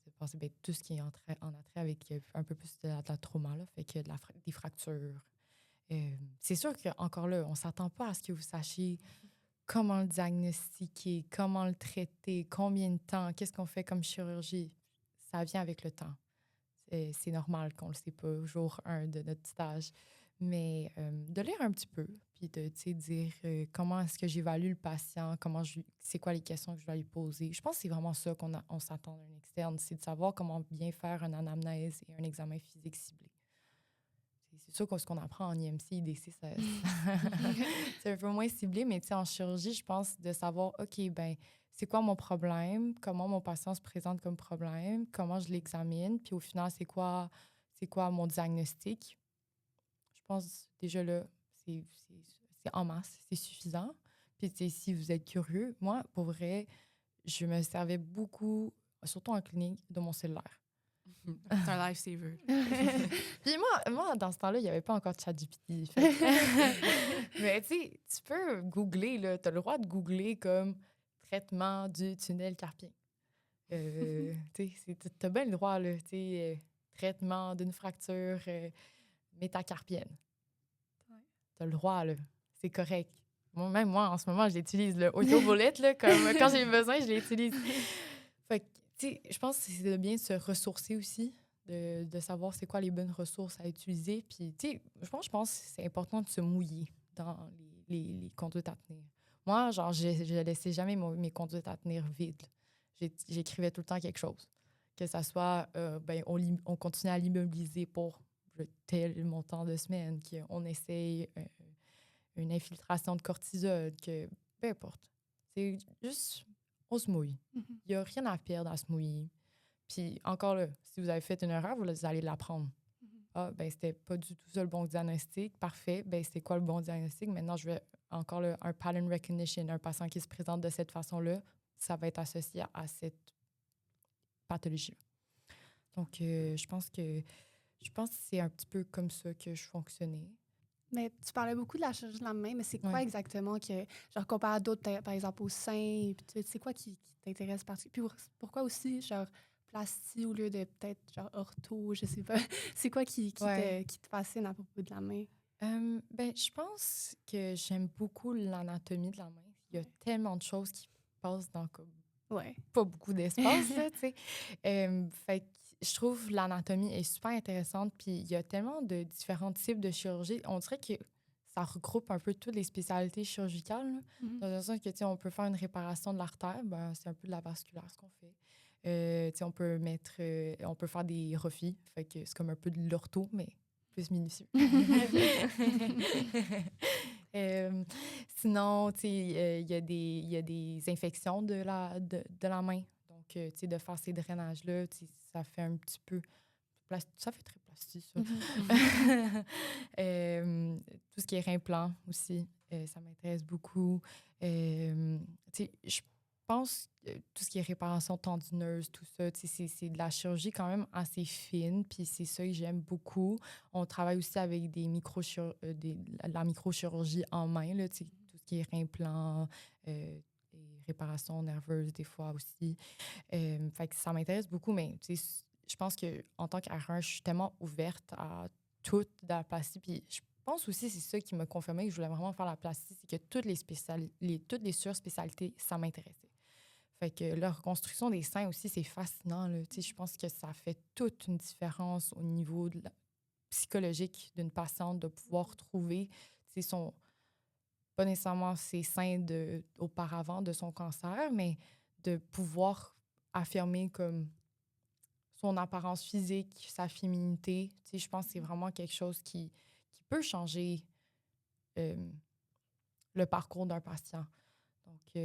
sais pas, c'est tout ce qui est en attrait avec un peu plus de la trauma, là, fait que des fractures. C'est sûr qu'encore là, on ne s'attend pas à ce que vous sachiez comment le diagnostiquer, comment le traiter, combien de temps, qu'est-ce qu'on fait comme chirurgie. Ça vient avec le temps. C'est normal qu'on ne le sait pas jour 1 de notre stage. Mais de lire un petit peu, puis de dire comment est-ce que j'évalue le patient, c'est quoi les questions que je dois lui poser. Je pense que c'est vraiment ça qu'on s'attend d'un externe, c'est de savoir comment bien faire une anamnèse et un examen physique ciblé. C'est sûr que ce qu'on apprend en IMC, IDC, c'est un peu moins ciblé, mais en chirurgie, je pense de savoir, OK, c'est quoi mon problème, comment mon patient se présente comme problème, comment je l'examine, puis au final, c'est quoi mon diagnostic. Je pense déjà là, c'est en masse, c'est suffisant. Puis si vous êtes curieux, moi, pour vrai, je me servais beaucoup, surtout en clinique, de mon cellulaire. C'est un lifesaver. Puis moi, dans ce temps-là, il n'y avait pas encore de ChatGPT. Mais tu sais, tu peux googler, là. Tu as le droit de googler comme traitement du tunnel carpien. Tu as bien le droit, là. Tu sais, traitement d'une fracture métacarpienne. Ouais. Tu as le droit, là. C'est correct. Même moi, en ce moment, je l'utilise, le auto-bullet, là. Comme quand j'ai besoin, je l'utilise. Fait que, tu sais, je pense que c'est de bien se ressourcer aussi. De savoir c'est quoi les bonnes ressources à utiliser. Puis, tu sais, je pense que c'est important de se mouiller dans les conduites à tenir. Moi, genre, je laissais jamais mes conduites à tenir vides. J'écrivais tout le temps quelque chose. Que ça soit, on continue à l'immobiliser pour le tel montant de semaine, qu'on essaye une infiltration de cortisol, que peu importe. C'est juste, on se mouille. Il n'y a rien à perdre à se mouiller. Puis encore là, si vous avez fait une erreur, vous allez l'apprendre. Ah, ben c'était pas du tout ça le bon diagnostic. Parfait. Ben c'était quoi le bon diagnostic? Maintenant, je vais encore là, un pattern recognition, un patient qui se présente de cette façon-là, ça va être associé à cette pathologie. Donc, je pense que c'est un petit peu comme ça que je fonctionnais. Mais tu parlais beaucoup de la chirurgie de la main, mais c'est quoi Ouais. exactement que, genre, comparé à d'autres, par exemple, au sein, puis c'est quoi qui t'intéresse particulièrement? Puis pourquoi aussi, genre, plastie au lieu de peut-être, genre, ortho, je sais pas. C'est quoi qui te fascine à propos de la main? Ben, je pense que j'aime beaucoup l'anatomie de la main. Il y a tellement de choses qui passent dans comme Ouais. pas beaucoup d'espace, là, tu sais. Fait que je trouve l'anatomie est super intéressante, puis il y a tellement de différents types de chirurgie. On dirait que ça regroupe un peu toutes les spécialités chirurgicales, là. Dans le sens que, tu sais, on peut faire une réparation de l'artère, ben, c'est un peu de la vasculaire, ce qu'on fait. Tu sais, on peut faire des refis, fait que c'est comme un peu de l'ortho, mais plus minutieux. Sinon, tu sais, il y a des infections de la main. Donc, tu sais, de faire ces drainages-là, tu sais, ça fait un petit peu... Ça fait très plastique, ça. Tout ce qui est reimplant aussi, ça m'intéresse beaucoup. Tu sais, je pense que tout ce qui est réparation tendineuse, tout ça, tu sais, c'est de la chirurgie quand même assez fine, puis c'est ça que j'aime beaucoup. On travaille aussi avec la microchirurgie en main, là, tu sais, tout ce qui est reimplant, et réparation nerveuse des fois aussi. Fait que ça m'intéresse beaucoup, mais tu sais, je pense qu'en tant qu'RN, je suis tellement ouverte à toute la plastie. Puis je pense aussi, c'est ça qui m'a confirmé que je voulais vraiment faire la plastie, c'est que toutes les surspécialités, ça m'intéressait. Fait que la reconstruction des seins aussi, c'est fascinant, là. Tu sais, je pense que ça fait toute une différence au niveau psychologique d'une patiente de pouvoir trouver, tu sais, pas nécessairement ses seins auparavant de son cancer, mais de pouvoir affirmer comme son apparence physique, sa féminité. Tu sais, je pense que c'est vraiment quelque chose qui peut changer le parcours d'un patient. Donc,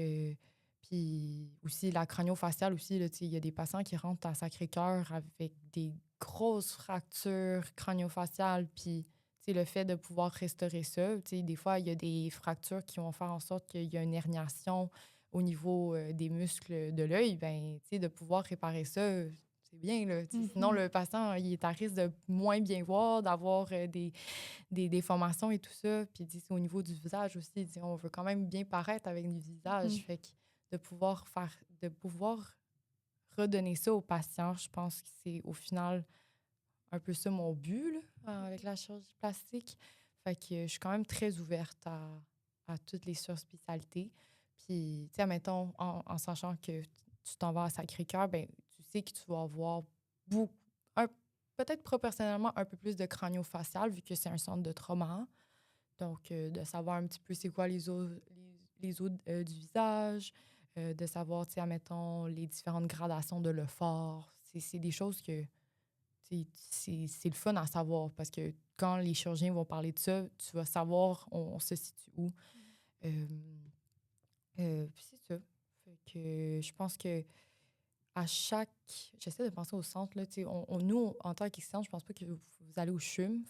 puis aussi la craniofaciale aussi, là, tu sais, il y a des patients qui rentrent à Sacré-Cœur avec des grosses fractures craniofaciales, puis tu sais, le fait de pouvoir restaurer ça, tu sais, des fois, il y a des fractures qui vont faire en sorte qu'il y a une herniation au niveau des muscles de l'œil, ben, tu sais, de pouvoir réparer ça, c'est bien, là. Sinon, le patient, il est à risque de moins bien voir, d'avoir des déformations et tout ça. Puis, c'est au niveau du visage aussi. On veut quand même bien paraître avec le visage. Fait que de pouvoir redonner ça aux patients, je pense que c'est au final un peu ça mon but là, avec la chirurgie plastique. Fait que je suis quand même très ouverte à toutes les surspécialités. Puis, tu sais, mettons, en sachant que tu t'en vas à Sacré-Cœur, ben tu sais que tu vas avoir beaucoup, peut-être proportionnellement un peu plus de craniofacial vu que c'est un centre de trauma. Donc, de savoir un petit peu c'est quoi les os du visage, de savoir, tu sais, mettons, les différentes gradations de l'effort. C'est des choses que c'est le fun à savoir parce que quand les chirurgiens vont parler de ça, tu vas savoir on se situe où. Puis c'est ça. Fait que je pense que à chaque... J'essaie de penser au centre. Là, nous, en tant qu'externe, je pense pas que vous allez au CHUM.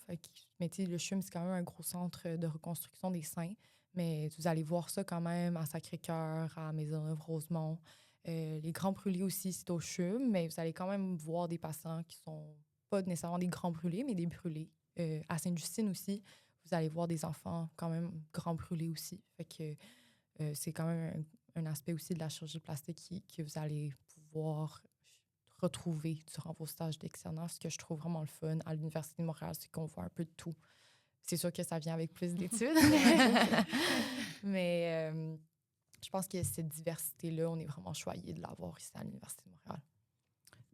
Mais le CHUM, c'est quand même un gros centre de reconstruction des seins. Mais vous allez voir ça quand même à Sacré-Cœur, à Maisonneuve-Rosemont. Les grands brûlés aussi, c'est au CHUM, mais vous allez quand même voir des patients qui sont pas nécessairement des grands brûlés, mais des brûlés. À Sainte-Justine aussi, vous allez voir des enfants quand même grands brûlés aussi. Fait que c'est quand même un aspect aussi de la chirurgie plastique que vous allez pouvoir retrouver durant vos stages d'externat. Ce que je trouve vraiment le fun à l'Université de Montréal, c'est qu'on voit un peu de tout. C'est sûr que ça vient avec plus d'études. Mais je pense que cette diversité-là, on est vraiment choyé de l'avoir ici à l'Université de Montréal.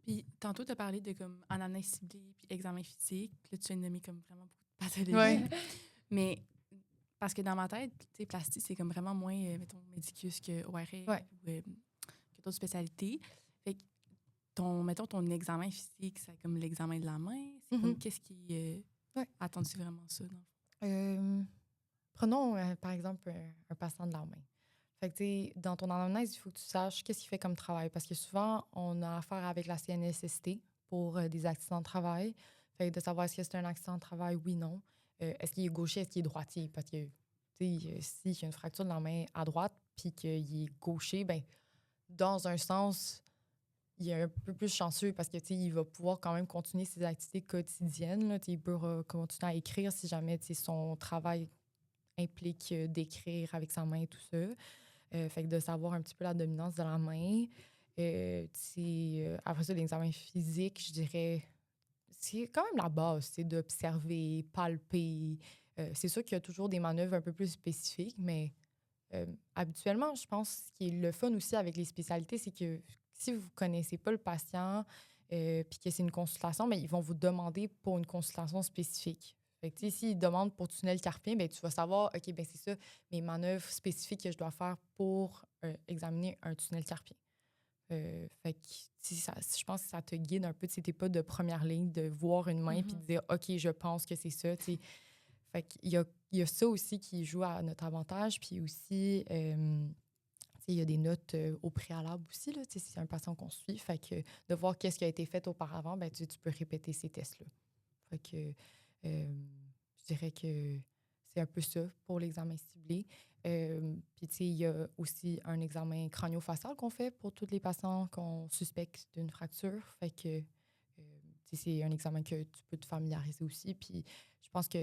Puis tantôt, tu as parlé de comme anamnèse ciblée puis examen physique. Puis là, tu viens de nommer comme vraiment beaucoup de pathologies. Ouais. Mais parce que dans ma tête, tu sais, plastique, c'est comme vraiment moins, mettons, médicus que ORL Ouais. ou que d'autres spécialités. Fait que mettons, ton examen physique, c'est comme l'examen de la main. C'est comme qu'est-ce qui Ouais. attends-tu vraiment ça? Non? Prenons, par exemple, un patient de la main. Fait que, tu sais, dans ton anamnèse, il faut que tu saches qu'est-ce qu'il fait comme travail. Parce que souvent, on a affaire avec la CNSST pour des accidents de travail. Fait que de savoir est-ce que c'est un accident de travail, oui, non. Est-ce qu'il est gaucher, est-ce qu'il est droitier? Parce que, tu sais, s'il y a une fracture de la main à droite puis qu'il est gaucher, ben dans un sens, il est un peu plus chanceux parce que, tu sais, il va pouvoir quand même continuer ses activités quotidiennes. Là. Il peut continuer à écrire si jamais, tu sais, son travail implique d'écrire avec sa main et tout ça. Fait que de savoir un petit peu la dominance de la main. Après ça, l'examen physique, je dirais, c'est quand même la base, c'est d'observer, palper. C'est sûr qu'il y a toujours des manœuvres un peu plus spécifiques, mais habituellement, je pense ce qui est le fun aussi avec les spécialités, c'est que si vous ne connaissez pas le patient puis que c'est une consultation, bien, ils vont vous demander pour une consultation spécifique. Fait que, s'ils demandent pour tunnel carpien, bien, tu vas savoir, OK, ben c'est ça, mes manœuvres spécifiques que je dois faire pour examiner un tunnel carpien. Fait que, je pense que ça te guide un peu, tu n'es pas de première ligne de voir une main puis de dire, OK, je pense que c'est ça, tu sais. Fait qu'il y a ça aussi qui joue à notre avantage. Puis aussi, il y a des notes au préalable aussi, là, si c'est un patient qu'on suit. Fait que de voir qu'est-ce qui a été fait auparavant, ben, tu peux répéter ces tests-là. Fait que je dirais que c'est un peu ça pour l'examen ciblé. Puis, tu sais, il y a aussi un examen crânio-facial qu'on fait pour tous les patients qu'on suspecte d'une fracture. Fait que, c'est un examen que tu peux te familiariser aussi. Puis, je pense que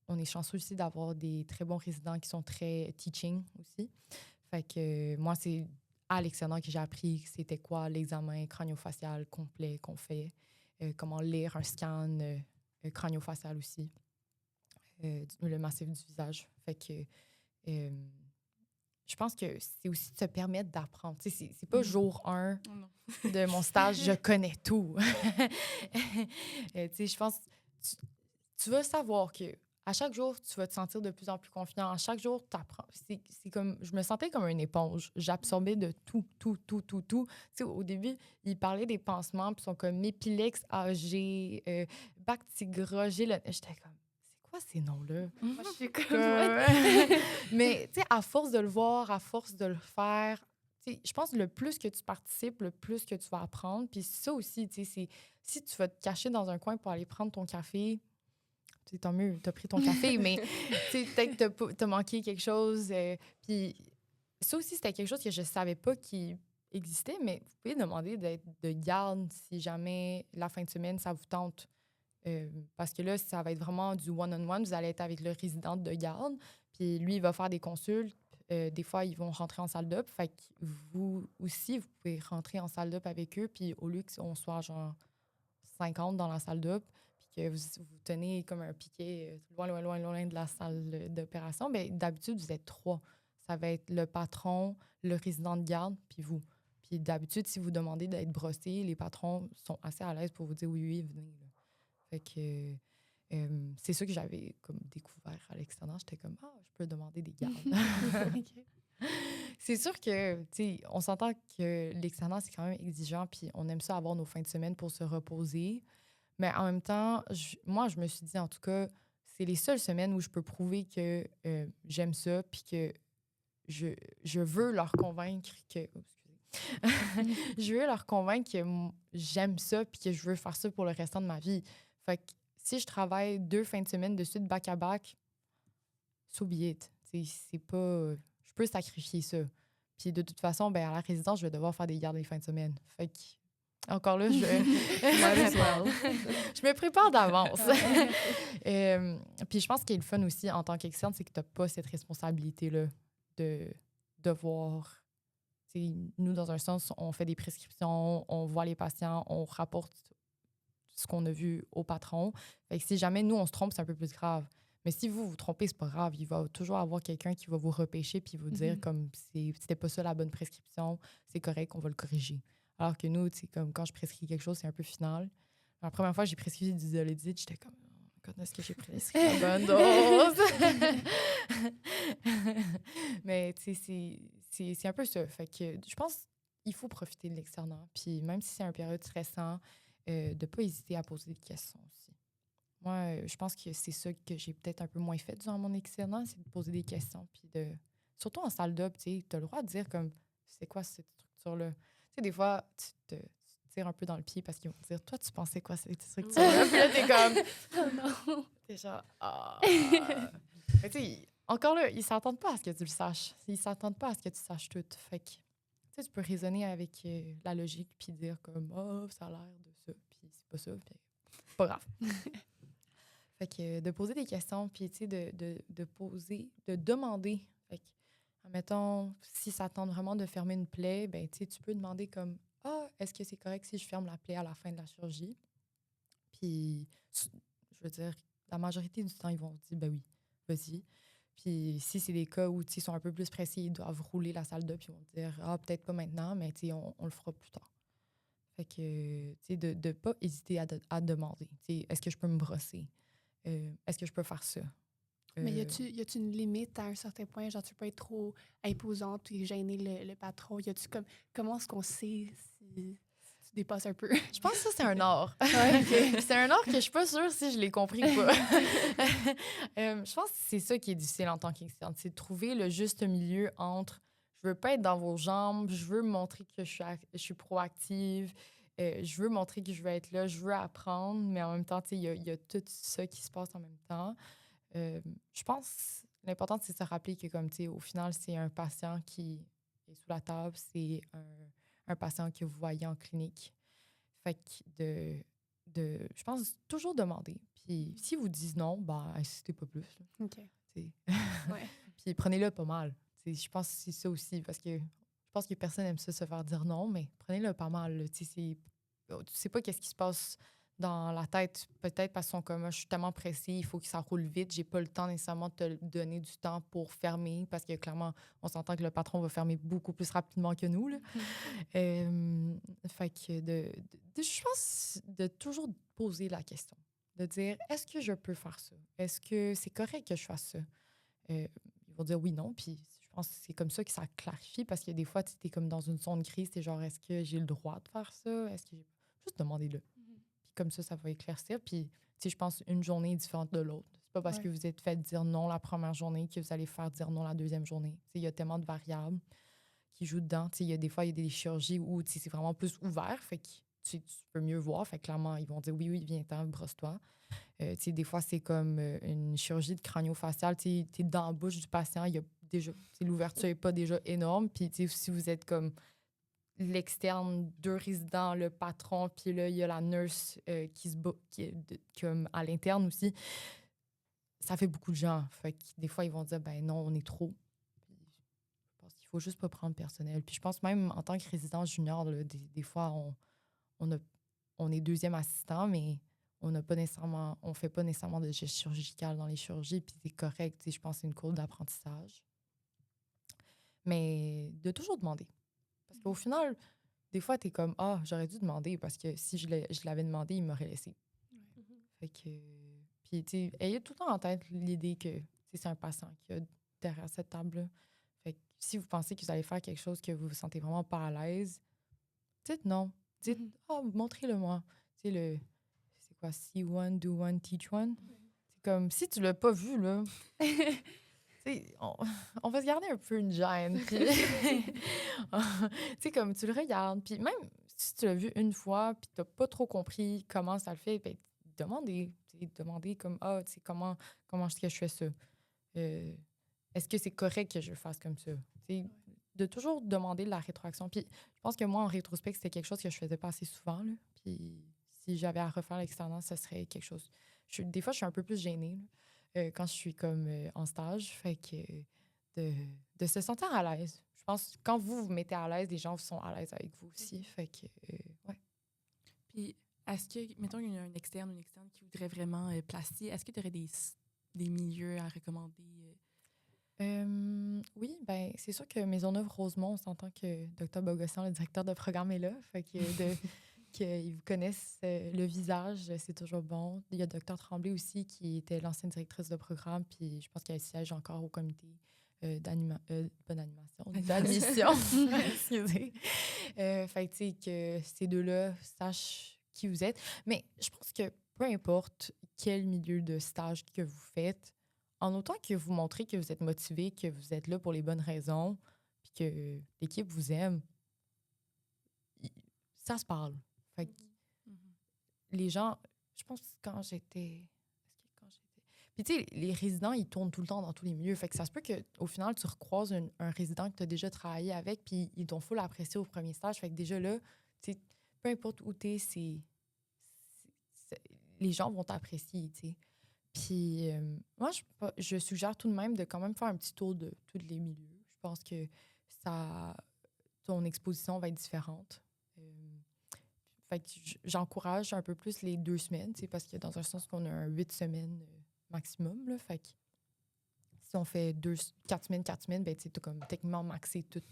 on est chanceux aussi d'avoir des très bons résidents qui sont très teaching aussi. Fait que moi, c'est à l'externat que j'ai appris c'était quoi l'examen crânio-facial complet qu'on fait, comment lire un scan crânio-facial aussi, le massif du visage. Fait que je pense que c'est aussi de se permettre d'apprendre. Tu sais, c'est pas jour 1 de mon stage, je connais tout. Tu sais, je pense tu vas savoir que à chaque jour, tu vas te sentir de plus en plus confiant. À chaque jour, tu apprends. C'est comme, je me sentais comme une éponge. J'absorbais de tout, tout, tout, tout, tout. Tu sais, au début, ils parlaient des pansements, puis ils sont comme Mépilex AG, Bactigra, J'étais comme, c'est quoi ces noms-là? Moi, je suis comme... Mais, tu sais, à force de le voir, à force de le faire, tu sais, je pense que le plus que tu participes, le plus que tu vas apprendre. Puis ça aussi, tu sais, c'est si tu vas te cacher dans un coin pour aller prendre ton café, c'est tant mieux, t'as pris ton café, mais peut-être que t'as manqué quelque chose. Puis ça aussi, c'était quelque chose que je savais pas qui existait, mais vous pouvez demander d'être de garde si jamais la fin de semaine, ça vous tente. Parce que là, ça va être vraiment du one-on-one. Vous allez être avec le résident de garde, puis lui, il va faire des consultes. Des fois, ils vont rentrer en salle d'op. Fait que vous aussi, vous pouvez rentrer en salle d'op avec eux, puis au lieu qu'on soit genre 50 dans la salle d'op, que vous tenez comme un piquet loin, loin, loin, loin de la salle d'opération, bien, d'habitude, vous êtes 3. Ça va être le patron, le résident de garde, puis vous. Puis d'habitude, si vous demandez d'être brossé, les patrons sont assez à l'aise pour vous dire oui, oui, venez. Là. Fait que c'est ça que j'avais comme découvert à l'externat. J'étais comme, je peux demander des gardes. C'est sûr que, tu sais, on s'entend que l'externat, c'est quand même exigeant, puis on aime ça avoir nos fins de semaine pour se reposer. Mais en même temps, moi, je me suis dit, en tout cas, c'est les seules semaines où je peux prouver que j'aime ça, puis que je veux leur convaincre que... je veux leur convaincre que j'aime ça, puis que je veux faire ça pour le restant de ma vie. Fait que si je travaille 2 fins de semaine de suite, back-à-back, so be it. C'est pas... je peux sacrifier ça. Puis de toute façon, ben, à la résidence, je vais devoir faire des gardes les fins de semaine. Fait que, encore là, je me prépare d'avance. Puis je pense qu'il est le fun aussi en tant qu'externe, c'est que tu n'as pas cette responsabilité-là de devoir. Nous, dans un sens, on fait des prescriptions, on voit les patients, on rapporte ce qu'on a vu au patron. Fait que si jamais nous, on se trompe, c'est un peu plus grave. Mais si vous vous trompez, c'est pas grave. Il va toujours avoir quelqu'un qui va vous repêcher puis vous dire comme c'était pas ça la bonne prescription, c'est correct, on va le corriger. Alors que nous, comme quand je prescris quelque chose, c'est un peu final. La première fois que j'ai prescrit du Zolidine, j'étais comme quand est-ce que j'ai prescrit la bonne dose? Mais tu sais, c'est un peu ça. Fait que je pense qu'il faut profiter de l'externat. Puis même si c'est une période stressante, de ne pas hésiter à poser des questions aussi. Moi, je pense que c'est ça que j'ai peut-être un peu moins fait durant mon externat, c'est de poser des questions. Puis surtout en salle d'op, tu as le droit de dire comme c'est quoi cette structure-là? Tu sais, des fois, tu te tires un peu dans le pied parce qu'ils vont te dire toi, tu pensais quoi cette structure-là? Puis là, t'es comme. Oh non! T'es genre. Ah. Mais tu sais, encore là, ils s'attendent pas à ce que tu le saches. Ils s'attendent pas à ce que tu saches tout. Fait que tu peux raisonner avec la logique puis dire comme ça a l'air de ça, puis c'est pas ça, puis pas grave. Fait que de poser des questions, puis tu sais, de poser, de demander. Fait que, admettons, si ça tente vraiment de fermer une plaie, ben tu sais, tu peux demander comme est-ce que c'est correct si je ferme la plaie à la fin de la chirurgie? Puis, je veux dire, la majorité du temps, ils vont dire ben oui, vas-y. Puis si c'est des cas où ils sont un peu plus pressés, ils doivent rouler la salle d'op, puis ils vont dire peut-être pas maintenant, mais tu sais, on le fera plus tard. Fait que, tu sais, de ne pas hésiter à demander. Tu sais, est-ce que je peux me brosser? Est-ce que je peux faire ça? Mais y a-tu une limite à un certain point? Genre, tu peux être trop imposante et gêner le patron. Y a-tu comment est-ce qu'on sait si tu dépasses un peu? Je pense que ça, c'est un art. Ouais, OK. C'est un art que je suis pas sûre si je l'ai compris ou pas. Je pense que c'est ça qui est difficile en tant qu'externe. C'est de trouver le juste milieu entre je veux pas être dans vos jambes, je veux montrer que je suis proactive, je veux montrer que je veux être là, je veux apprendre, mais en même temps, il y a tout ça qui se passe en même temps. Je pense l'important, c'est de se rappeler que, comme, au final, c'est un patient qui est sous la table, c'est un patient que vous voyez en clinique. Fait que je pense, toujours demander. Puis si vous disent non, ben, insistez pas plus. Là, OK. Ouais. Puis prenez-le pas mal. Je pense que c'est ça aussi, parce que je pense que personne n'aime ça se faire dire non, mais prenez-le pas mal. Là. Tu sais pas qu'est-ce qui se passe dans la tête, peut-être parce qu'ils sont comme je suis tellement pressée, il faut que ça roule vite, j'ai pas le temps nécessairement de te donner du temps pour fermer, parce que clairement, on s'entend que le patron va fermer beaucoup plus rapidement que nous. Là. Fait que je pense de toujours poser la question, de dire est-ce que je peux faire ça? Est-ce que c'est correct que je fasse ça? Ils vont dire oui, non, puis je pense que c'est comme ça que ça clarifie, parce que des fois, tu es comme dans une zone grise, t'es genre est-ce que j'ai le droit de faire ça? Est-ce que juste demander-le. Comme ça va éclaircir. Puis, je pense une journée est différente de l'autre. C'est pas parce que vous êtes fait dire non la première journée que vous allez faire dire non la deuxième journée. Il y a tellement de variables qui jouent dedans. Des fois, il y a des chirurgies où c'est vraiment plus ouvert. Fait que tu peux mieux voir. Fait que clairement, ils vont dire oui, viens-t'en, brosse-toi. Des fois, c'est comme une chirurgie de crânio-faciale. Tu es dans la bouche du patient. Il y a déjà, l'ouverture n'est pas déjà énorme. Puis, si vous êtes comme l'externe, 2 résidents, le patron, puis là, il y a la nurse qui se bat, qui est comme à l'interne aussi. Ça fait beaucoup de gens. Fait que des fois, ils vont dire, ben non, on est trop. Puis, je pense qu'il faut juste pas prendre personnel. Puis je pense même en tant que résident junior, là, des fois, on est deuxième assistant, mais on fait pas nécessairement de geste chirurgical dans les chirurgies, puis c'est correct. Je pense que c'est une courbe d'apprentissage. Mais de toujours demander. Parce qu'au final, des fois, t'es comme j'aurais dû demander, parce que si je l'avais demandé, il m'aurait laissé. Fait que. Puis, tu sais, ayez tout le temps en tête l'idée que c'est un patient qui est derrière cette table-là. Fait que si vous pensez que vous allez faire quelque chose que vous vous sentez vraiment pas à l'aise, dites non. Dites montrez-le-moi. Tu sais, c'est quoi, see one, do one, teach one? C'est comme, si tu l'as pas vu, là. On va se garder un peu une gêne. Tu sais, comme tu le regardes, puis même si tu l'as vu une fois, puis tu n'as pas trop compris comment ça le fait, ben, demandez comme, tu sais, comment est-ce que je fais ça? Est-ce que c'est correct que je le fasse comme ça? Tu sais, de toujours demander de la rétroaction. Puis je pense que moi, en rétrospect, c'était quelque chose que je faisais pas assez souvent, là. Puis si j'avais à refaire l'externat, ça serait quelque chose... des fois, je suis un peu plus gênée, là, quand je suis comme en stage. Fait que de se sentir à l'aise. Je pense que quand vous vous mettez à l'aise, les gens sont à l'aise avec vous aussi. Fait que, ouais. Puis, est-ce que, mettons, il y a un externe ou une externe qui voudrait vraiment placer, est-ce que tu aurais des milieux à recommander? Oui, ben c'est sûr que Maisonneuve-Rosemont, on s'entend que Dr. Bogossian, le directeur de programme, est là. Fait que qu'ils vous connaissent le visage, c'est toujours bon. Il y a Dr. Tremblay aussi, qui était l'ancienne directrice de programme, puis je pense qu'elle siège encore au comité pas d'animation, d'admission. Excusez. Fait que, tu sais, que ces deux-là sachent qui vous êtes. Mais je pense que peu importe quel milieu de stage que vous faites, en autant que vous montrez que vous êtes motivé, que vous êtes là pour les bonnes raisons, puis que l'équipe vous aime, ça se parle. Fait que les gens, je pense que quand j'étais... Puis tu sais, les résidents, ils tournent tout le temps dans tous les milieux. Fait que ça se peut qu'au final, tu recroises un résident que tu as déjà travaillé avec, puis ils t'ont full apprécié au premier stage. Fait que déjà là, tu sais, peu importe où tu es, les gens vont t'apprécier, tu sais. Puis moi, je suggère tout de même de quand même faire un petit tour de tous les milieux. Je pense que ton exposition va être différente. Fait que j'encourage un peu plus les 2 semaines, tu sais, parce que dans un sens qu'on a un 8 semaines maximum, là. Fait que si on fait 4 semaines, ben tu as comme techniquement maxé tous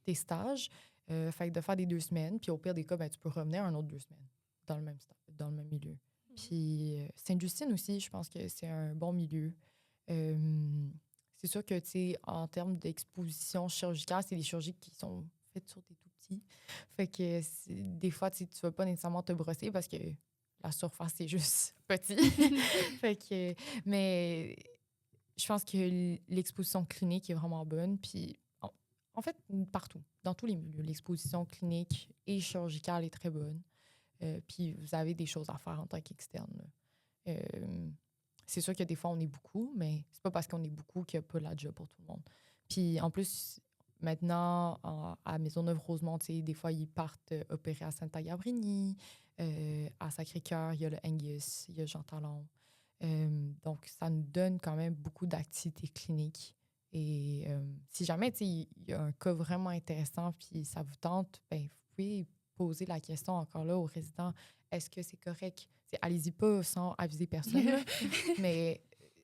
tes stages. Fait que de faire des 2 semaines, puis au pire des cas, ben tu peux revenir un autre 2 semaines dans le même milieu. Puis Sainte-Justine aussi, je pense que c'est un bon milieu. C'est sûr que, tu sais, en termes d'exposition chirurgicale, c'est des chirurgies qui sont faites sur des tout petits. Fait que des fois, tu vas pas nécessairement te brosser parce que la surface, c'est juste petit. Fait que, mais je pense que l'exposition clinique est vraiment bonne. Puis, en fait, partout, dans tous les milieux, l'exposition clinique et chirurgicale est très bonne. Puis vous avez des choses à faire en tant qu'externe. C'est sûr que des fois, on est beaucoup, mais c'est pas parce qu'on est beaucoup qu'il n'y a pas la job pour tout le monde. Puis en plus, maintenant, à Maisonneuve-Rosemont, des fois, ils partent opérer à Sainte-Agathe-Brini, à Sacré-Cœur, il y a le Angus, il y a Jean Talon. Donc, ça nous donne quand même beaucoup d'activités cliniques. Et si jamais il y a un cas vraiment intéressant puis ça vous tente, ben, vous pouvez poser la question encore là aux résidents, est-ce que c'est correct? Allez-y pas sans aviser personne, là. Mais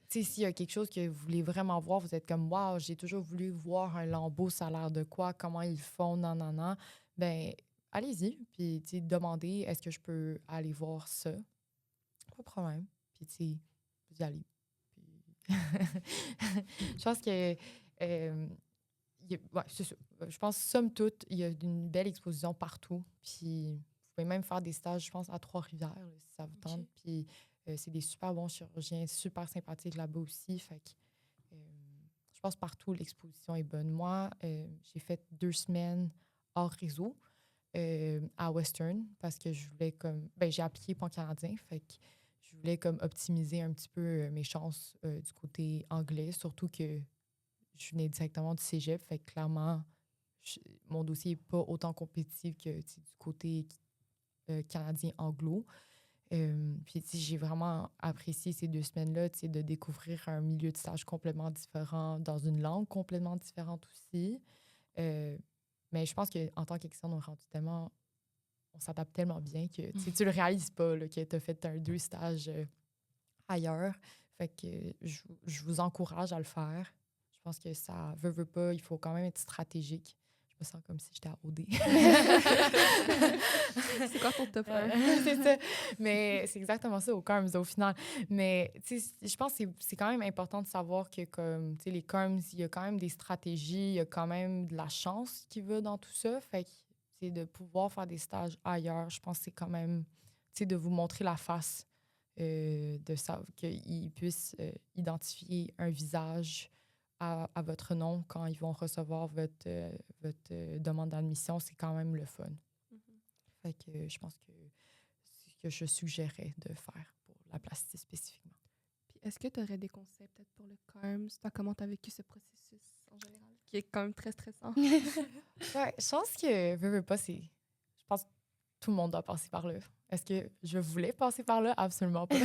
s'il y a quelque chose que vous voulez vraiment voir, vous êtes comme, wow, j'ai toujours voulu voir un lambeau, ça a l'air de quoi, comment ils font, non, non, non. Ben, allez-y, puis demandez, est-ce que je peux aller voir ça? Pas de problème. Puis, vous y allez. Puis... je pense que... ouais, c'est ça. Je pense, somme toute, il y a une belle exposition partout. Puis, vous pouvez même faire des stages, je pense, à Trois-Rivières, là, si ça vous tente. Okay. Puis, c'est des super bons chirurgiens, super sympathiques là-bas aussi. Fait que, je pense partout, l'exposition est bonne. Moi, j'ai fait 2 semaines hors réseau à Western parce que je voulais comme... Ben, j'ai appliqué Pont canadien, fait que je voulais comme optimiser un petit peu mes chances du côté anglais, surtout que je venais directement du cégep, fait que clairement, mon dossier n'est pas autant compétitif que du côté canadien anglo. Puis j'ai vraiment apprécié ces 2 semaines-là, de découvrir un milieu de stage complètement différent, dans une langue complètement différente aussi. Mais je pense qu'en tant qu'externe, on s'adapte tellement bien que tu le réalises pas là, que tu as fait 2 stages ailleurs. Fait que je vous encourage à le faire. Je pense que ça veut pas, il faut quand même être stratégique. Je me sens comme si j'étais à OD. C'est quoi ton top 1? C'est ça. Mais c'est exactement ça au CARMS au final. Mais je pense que c'est quand même important de savoir que comme les CARMS, il y a quand même des stratégies, il y a quand même de la chance qui va dans tout ça. Fait que de pouvoir faire des stages ailleurs, je pense que c'est quand même de vous montrer la face, de ça, qu'ils puissent identifier un visage à votre nom quand ils vont recevoir votre demande d'admission. C'est quand même le fun. Fait que je pense que c'est ce que je suggérais de faire pour la plasticité spécifiquement. Puis est-ce que tu aurais des conseils peut-être pour le CARMS? Comment tu as vécu ce processus en général? qui est quand même très stressant. Ouais, je pense que veux pas, c'est. Je pense que tout le monde doit passer par là. Est-ce que je voulais passer par là? Absolument pas.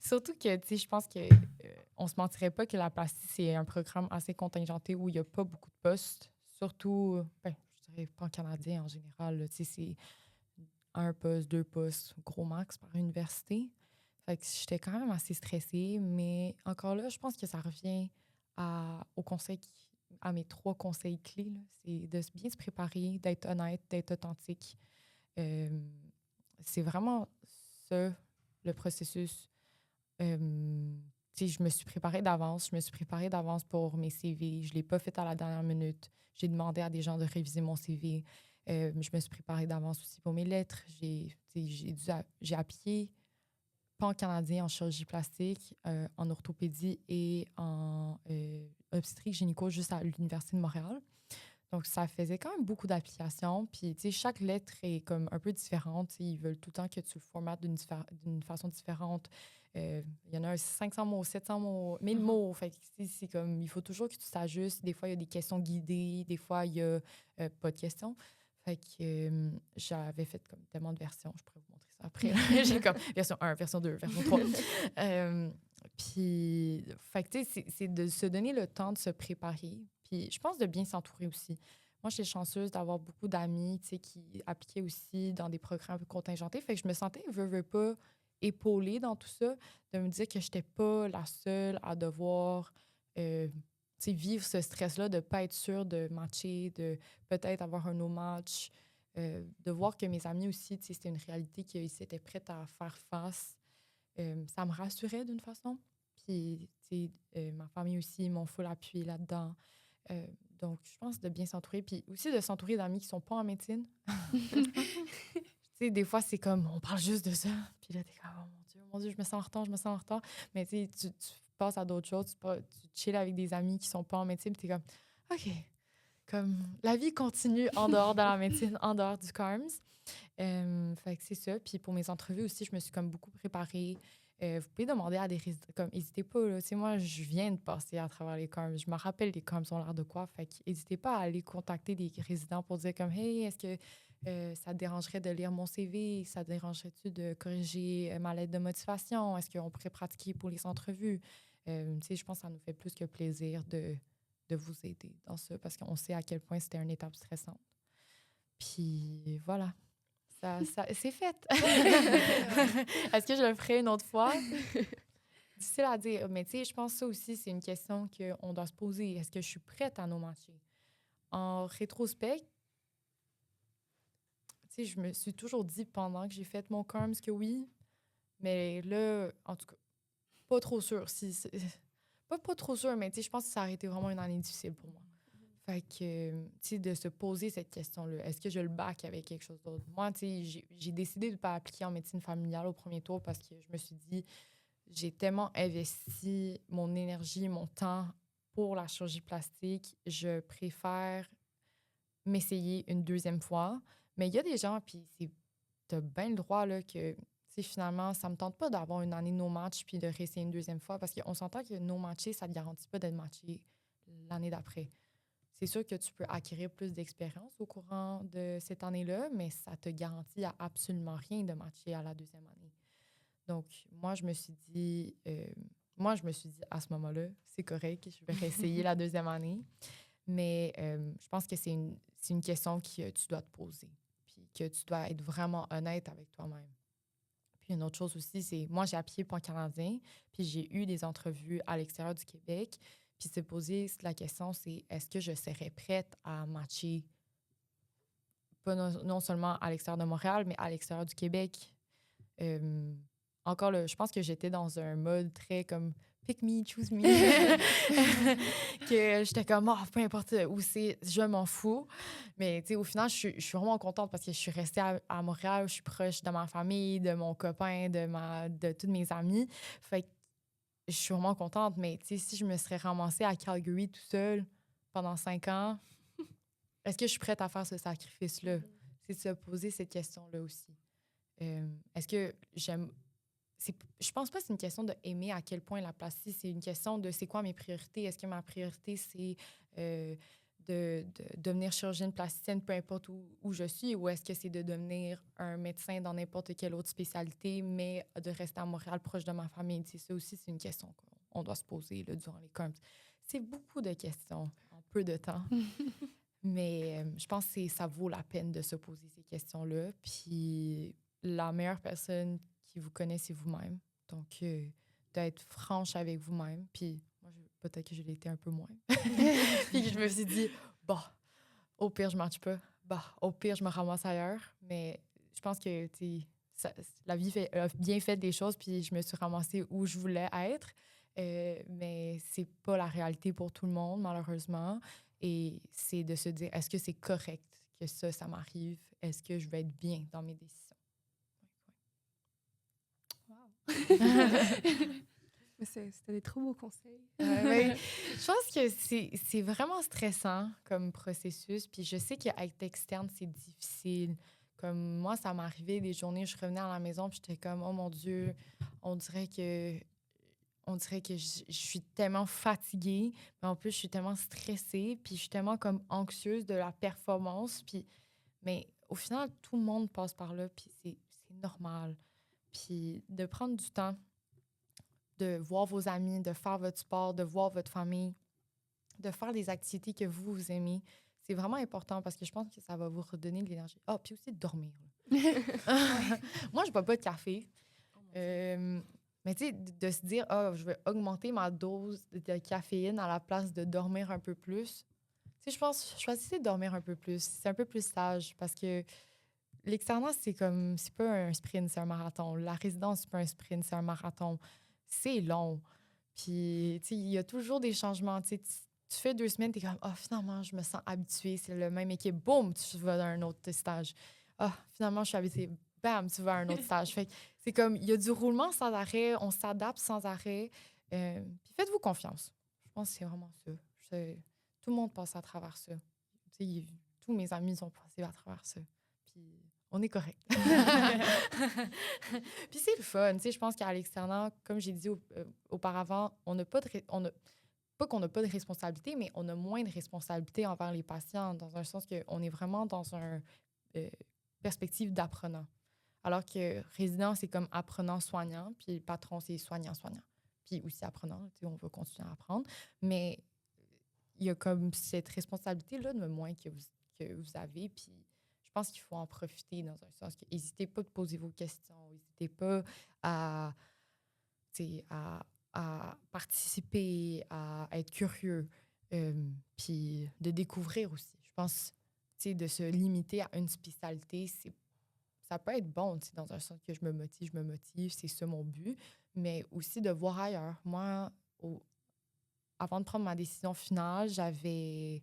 Surtout que, tu sais, je pense que on se mentirait pas que la plastique, c'est un programme assez contingenté où il y a pas beaucoup de postes. Surtout, ben, je dirais pas en canadien en général. Là, tu sais, c'est un poste, deux postes, gros max par université. Fait que j'étais quand même assez stressée, mais encore là, je pense que ça revient au conseil, à mes 3 conseils clés. Là. C'est de bien se préparer, d'être honnête, d'être authentique. Euh, c'est vraiment ça, le processus. Tu sais, je me suis préparée d'avance. Je me suis préparée d'avance pour mes CV. Je ne l'ai pas fait à la dernière minute. J'ai demandé à des gens de réviser mon CV. Je me suis préparée d'avance aussi pour mes lettres. J'ai appliqué pas en canadien, en chirurgie plastique, en orthopédie et en obstétrique gynéco juste à l'Université de Montréal. Donc, ça faisait quand même beaucoup d'applications. Puis, tu sais, chaque lettre est comme un peu différente. T'sais, ils veulent tout le temps que tu le formates d'une façon différente. Il y en a 500 mots, 700 mots, 1000 mots. Fait que c'est comme, il faut toujours que tu t'ajustes. Des fois, il y a des questions guidées. Des fois, il y a pas de questions. Fait que j'avais fait comme tellement de versions. Je pourrais vous montrer ça après. J'ai comme version 1, version 2, version 3. Puis, fait que, tu sais, c'est de se donner le temps de se préparer. Puis, je pense de bien s'entourer aussi. Moi, j'étais chanceuse d'avoir beaucoup d'amis, tu sais, qui appliquaient aussi dans des programmes contingentés. Fait que je me sentais, veux pas, épaulée dans tout ça, de me dire que je n'étais pas la seule à devoir, tu sais, vivre ce stress-là, de ne pas être sûre de matcher, de peut-être avoir un no-match, de voir que mes amis aussi, tu sais, c'était une réalité qu'ils étaient prêts à faire face. Ça me rassurait d'une façon. Puis, tu sais, ma famille aussi m'ont full appuyé là-dedans. Donc, je pense de bien s'entourer. Puis aussi de s'entourer d'amis qui sont pas en médecine. Tu sais, des fois, c'est comme, on parle juste de ça. Puis là, t'es comme, oh mon Dieu, je me sens en retard, je me sens en retard. Mais tu sais, tu passes à d'autres choses. Tu chilles avec des amis qui sont pas en médecine. Puis t'es comme, OK, comme la vie continue en dehors de la médecine, en dehors du CARMS. Fait que c'est ça. Puis pour mes entrevues aussi, je me suis comme beaucoup préparée. Vous pouvez demander à des résidents, comme, n'hésitez pas, là. Tu sais, moi, je viens de passer à travers les CARMS. Je me rappelle les CARMS ont l'air de quoi. Fait que n'hésitez pas à aller contacter des résidents pour dire comme, hey, est-ce que ça te dérangerait de lire mon CV? Ça te dérangerait-tu de corriger ma lettre de motivation? Est-ce qu'on pourrait pratiquer pour les entrevues? Tu sais, je pense que ça nous fait plus que plaisir de vous aider dans ça parce qu'on sait à quel point c'était une étape stressante. Puis voilà. C'est fait. Est-ce que je le ferai une autre fois? Difficile à dire. Mais tu sais, je pense que ça aussi, c'est une question qu'on doit se poser. Est-ce que je suis prête à nos matcher? En rétrospect, tu sais, je me suis toujours dit pendant que j'ai fait mon CARMS que oui. Mais là, en tout cas, pas trop sûre. Pas trop sûre, mais tu sais, je pense que ça a été vraiment une année difficile pour moi. Fait que, tu sais, de se poser cette question-là, est-ce que je le back avec quelque chose d'autre? Moi, tu sais, j'ai décidé de ne pas appliquer en médecine familiale au premier tour parce que je me suis dit, j'ai tellement investi mon énergie, mon temps pour la chirurgie plastique, je préfère m'essayer une deuxième fois. Mais il y a des gens, puis t'as bien le droit, là, que, tu sais, finalement, ça me tente pas d'avoir une année no-match puis de réessayer une deuxième fois parce qu'on s'entend que no-matché, ça ne te garantit pas d'être matché l'année d'après. C'est sûr que tu peux acquérir plus d'expérience au courant de cette année-là, mais ça ne te garantit à absolument rien de matcher à la deuxième année. Donc, moi, je me suis dit à ce moment-là, c'est correct, je vais réessayer la deuxième année. Mais je pense que c'est une question que tu dois te poser, puis que tu dois être vraiment honnête avec toi-même. Puis une autre chose aussi, c'est moi, j'ai appliqué pour un Canadien, puis j'ai eu des entrevues à l'extérieur du Québec. Puis se poser la question, c'est est-ce que je serais prête à matcher, pas non seulement à l'extérieur de Montréal, mais à l'extérieur du Québec. Encore là, je pense que j'étais dans un mode très comme pick me, choose me. Que j'étais comme, oh, peu importe où c'est, je m'en fous. Mais tu sais, au final, je suis vraiment contente parce que je suis restée à Montréal, je suis proche de ma famille, de mon copain, de tous mes amis. Fait que je suis vraiment contente, mais si je me serais ramassée à Calgary tout seul pendant 5 ans, est-ce que je suis prête à faire ce sacrifice-là? C'est de se poser cette question-là aussi. Est-ce que j'aime... je pense pas que c'est une question de aimer à quel point la plastie, c'est une question de c'est quoi mes priorités. Est-ce que ma priorité, c'est de devenir chirurgienne plasticienne, peu importe où je suis, ou est-ce que c'est de devenir un médecin dans n'importe quelle autre spécialité, mais de rester à Montréal proche de ma famille? Tu sais, ça aussi, c'est une question qu'on doit se poser là, durant les camps. C'est beaucoup de questions en peu de temps. Mais je pense que ça vaut la peine de se poser ces questions-là. Puis la meilleure personne qui vous connaît, c'est vous-même. Donc, d'être franche avec vous-même. Puis moi, peut-être que je l'ai été un peu moins. Puis je me suis dit, bah, au pire, je ne marche pas. Bah, au pire, je me ramasse ailleurs. Mais je pense que la vie a bien fait des choses, puis je me suis ramassée où je voulais être. Mais c'est pas la réalité pour tout le monde, malheureusement. Et c'est de se dire, est-ce que c'est correct que ça m'arrive? Est-ce que je vais être bien dans mes décisions? Wow. Mais c'était des trop beaux conseils. Mais je pense que c'est vraiment stressant comme processus. Puis je sais qu'être externe, c'est difficile. Comme moi, ça m'arrivait des journées où je revenais à la maison puis j'étais comme, oh mon Dieu, on dirait que je suis tellement fatiguée, mais en plus, je suis tellement stressée, puis je suis tellement comme anxieuse de la performance. Mais au final, tout le monde passe par là, puis c'est normal. Puis de prendre du temps, de voir vos amis, de faire votre sport, de voir votre famille, de faire des activités que vous aimez, c'est vraiment important parce que je pense que ça va vous redonner de l'énergie. Ah, puis aussi de dormir. Moi, je ne bois pas de café. Mais tu sais, de se dire, je vais augmenter ma dose de caféine à la place de dormir un peu plus. Tu sais, je pense, choisissez de dormir un peu plus. C'est un peu plus sage parce que l'externat, c'est pas un sprint, c'est un marathon. La résidence, c'est pas un sprint, c'est un marathon. C'est long. Puis, tu sais, il y a toujours des changements. Tu sais, tu fais 2 semaines, t'es comme, finalement, je me sens habituée, c'est le même équipe. Boum, tu vas dans un autre stage. Finalement, je suis habituée. Bam, tu vas à un autre stage. Fait que c'est comme, il y a du roulement sans arrêt, on s'adapte sans arrêt. Puis faites-vous confiance. Je pense que c'est vraiment ça. Tout le monde passe à travers ça. Tu sais, tous mes amis ont passé à travers ça. Puis on est correct. Puis c'est le fun. Tu sais, je pense qu'à l'externat, comme j'ai dit auparavant, on n'a pas de... pas qu'on n'a pas de responsabilité, mais on a moins de responsabilité envers les patients, dans un sens qu'on est vraiment dans une perspective d'apprenant. Alors que résident, c'est comme apprenant-soignant, puis patron, c'est soignant-soignant. Puis aussi apprenant, tu sais, on va continuer à apprendre. Mais il y a comme cette responsabilité-là de moins que vous avez, puis je pense qu'il faut en profiter dans un sens que n'hésitez pas de poser vos questions, n'hésitez pas à participer, à être curieux, puis de découvrir aussi. Je pense, de se limiter à une spécialité, ça peut être bon, dans un sens que je me motive, c'est ça mon but, mais aussi de voir ailleurs. Moi, avant de prendre ma décision finale, j'avais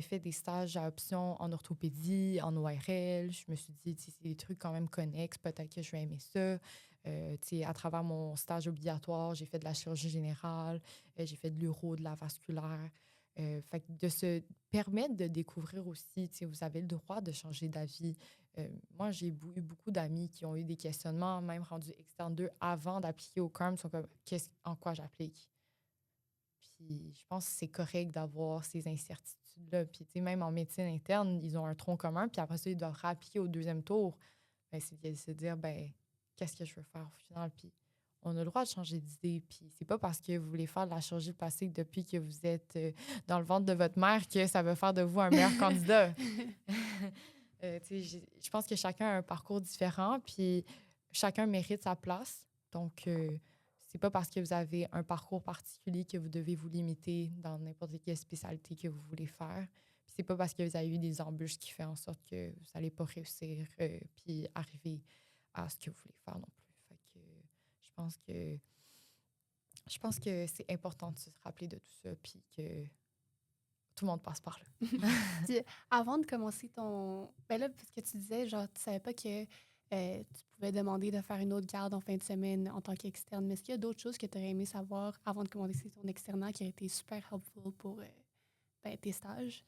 fait des stages à option en orthopédie, en ORL. Je me suis dit, c'est des trucs quand même connexes, peut-être que je vais aimer ça. À travers mon stage obligatoire, j'ai fait de la chirurgie générale, j'ai fait de l'uro, de la vasculaire. Fait que de se permettre de découvrir aussi, vous avez le droit de changer d'avis. Moi, j'ai eu beaucoup d'amis qui ont eu des questionnements, même rendus externes 2 avant d'appliquer au CARM, sont comme, en quoi j'applique? Puis je pense que c'est correct d'avoir ces incertitudes-là. Puis même en médecine interne, ils ont un tronc commun, puis après ça, ils doivent réappliquer au 2e tour. C'est de se dire, qu'est-ce que je veux faire au final? Puis on a le droit de changer d'idée. Puis c'est pas parce que vous voulez faire de la chirurgie plastique depuis que vous êtes dans le ventre de votre mère que ça va faire de vous un meilleur candidat. Je pense que chacun a un parcours différent, puis chacun mérite sa place. Donc, c'est pas parce que vous avez un parcours particulier que vous devez vous limiter dans n'importe quelle spécialité que vous voulez faire. Puis c'est pas parce que vous avez eu des embûches qui fait en sorte que vous n'allez pas réussir puis arriver à ce que vous voulez faire non plus. Fait que je pense que c'est important de se rappeler de tout ça puis que tout le monde passe par là. Puis, avant de commencer ben là, parce que tu disais, genre, tu savais pas que tu pouvais demander de faire une autre garde en fin de semaine en tant qu'externe. Mais est-ce qu'il y a d'autres choses que tu aurais aimé savoir avant de commencer ton externat qui aurait été super helpful pour tes stages?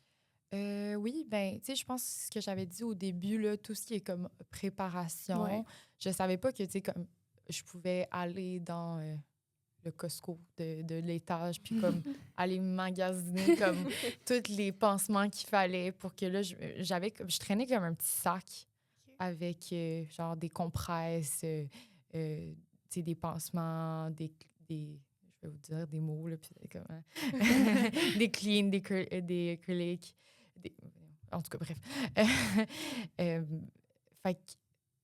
Oui, je pense ce que j'avais dit au début, là, tout ce qui est comme préparation, Ouais. je savais pas que, comme je pouvais aller dans le Costco de l'étage, puis comme aller magasiner comme tous les pansements qu'il fallait pour que là, je traînais comme un petit sac avec genre des compresses, tu sais, des pansements, je vais vous dire des mots, là, puis comment, des cleans, des acryliques, en tout cas, bref. Fait que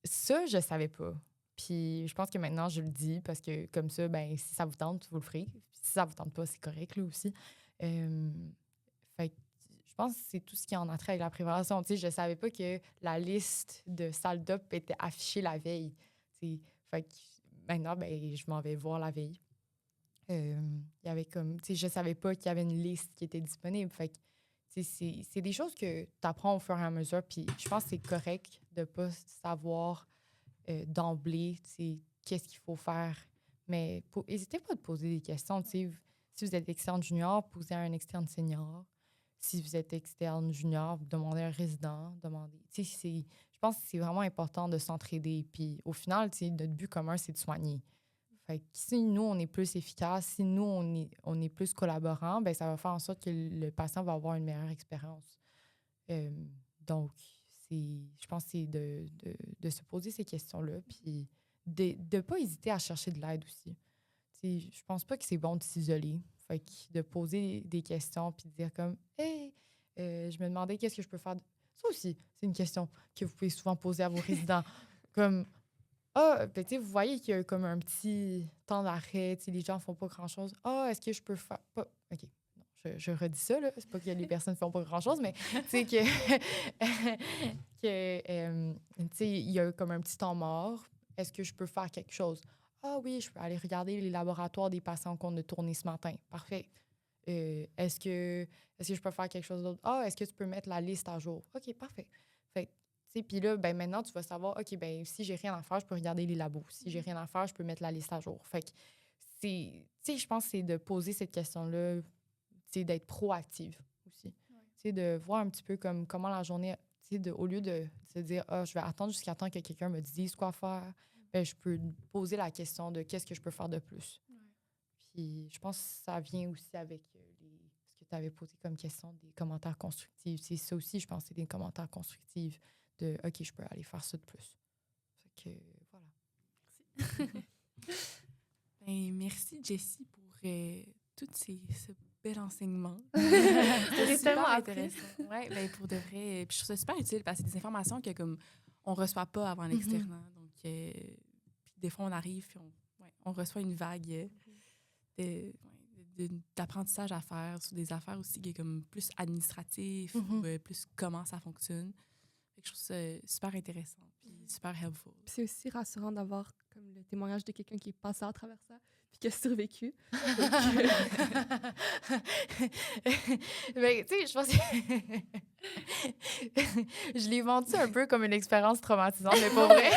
ça, je savais pas. Puis je pense que maintenant, je le dis parce que comme ça, ben si ça vous tente, vous le ferez. Puis si ça vous tente pas, c'est correct, là aussi. Fait que je pense que c'est tout ce qui en a trait avec la préparation. Tu sais, je savais pas que la liste de salles d'op était affichée la veille. Tu sais, fait que maintenant, ben je m'en vais voir la veille. Il y avait comme, tu sais, je savais pas qu'il y avait une liste qui était disponible. Fait que, tu sais, c'est des choses que tu apprends au fur et à mesure. Puis je pense que c'est correct de pas savoir d'emblée, tu sais, qu'est-ce qu'il faut faire. Mais n'hésitez pas à poser des questions. Tu sais, si vous êtes externe junior, posez à un externe senior. Si vous êtes externe junior, demandez à un résident. Tu sais, je pense que c'est vraiment important de s'entraider. Puis au final, tu sais, notre but commun, c'est de soigner. Fait que si nous, on est plus efficace, si nous, on est plus collaborant, ben ça va faire en sorte que le patient va avoir une meilleure expérience. Donc, je pense que c'est de se poser ces questions-là, puis de ne pas hésiter à chercher de l'aide aussi. Je pense pas que c'est bon de s'isoler. Fait que de poser des questions, puis de dire comme « Hey, je me demandais qu'est-ce que je peux faire. » Ça aussi, c'est une question que vous pouvez souvent poser à vos résidents. Comme ah, ben, tu sais, vous voyez qu'il y a comme un petit temps d'arrêt, tu sais, les gens font pas grand-chose. Ah, est-ce que je peux faire... Pas... OK, non, je redis ça, là. C'est pas que les personnes font pas grand-chose, mais tu sais que... tu sais, il y a comme un petit temps mort. Est-ce que je peux faire quelque chose? Ah oui, je peux aller regarder les laboratoires des patients qu'on a tournés ce matin. Parfait. Est-ce que je peux faire quelque chose d'autre? Ah, est-ce que tu peux mettre la liste à jour? OK, parfait. Fait puis là, ben maintenant, tu vas savoir, OK, ben si j'ai rien à faire, je peux regarder les labos. Si j'ai rien à faire, je peux mettre la liste à jour. Fait que je pense que c'est de poser cette question-là, d'être proactive aussi. De voir un petit peu comme comment la journée, au lieu de se dire, ah, je vais attendre jusqu'à temps que quelqu'un me dise quoi faire, ben, je peux poser la question de qu'est-ce que je peux faire de plus. Puis je pense que ça vient aussi avec ce que tu avais posé comme question, des commentaires constructifs. C'est ça aussi, je pense, c'est des commentaires constructifs de OK, je peux aller faire ça de plus. Fait que voilà. Ben, merci, Jessie, pour tout ce bel enseignement. J'ai tellement appris. intéressant. Ouais, ben, pour de vrai. Puis je trouve ça super utile parce que c'est des informations que comme on reçoit pas avant l'externat. Donc, puis des fois, on arrive puis on reçoit une vague d'apprentissage à faire sur des affaires aussi qui est comme plus administratif ou plus comment ça fonctionne. Fait que je trouve ça super intéressant puis super helpful. Puis c'est aussi rassurant d'avoir comme le témoignage de quelqu'un qui est passé à travers ça puis qui a survécu. Ben, tu sais, je pense que je l'ai vendu un peu comme une expérience traumatisante, mais pas vrai.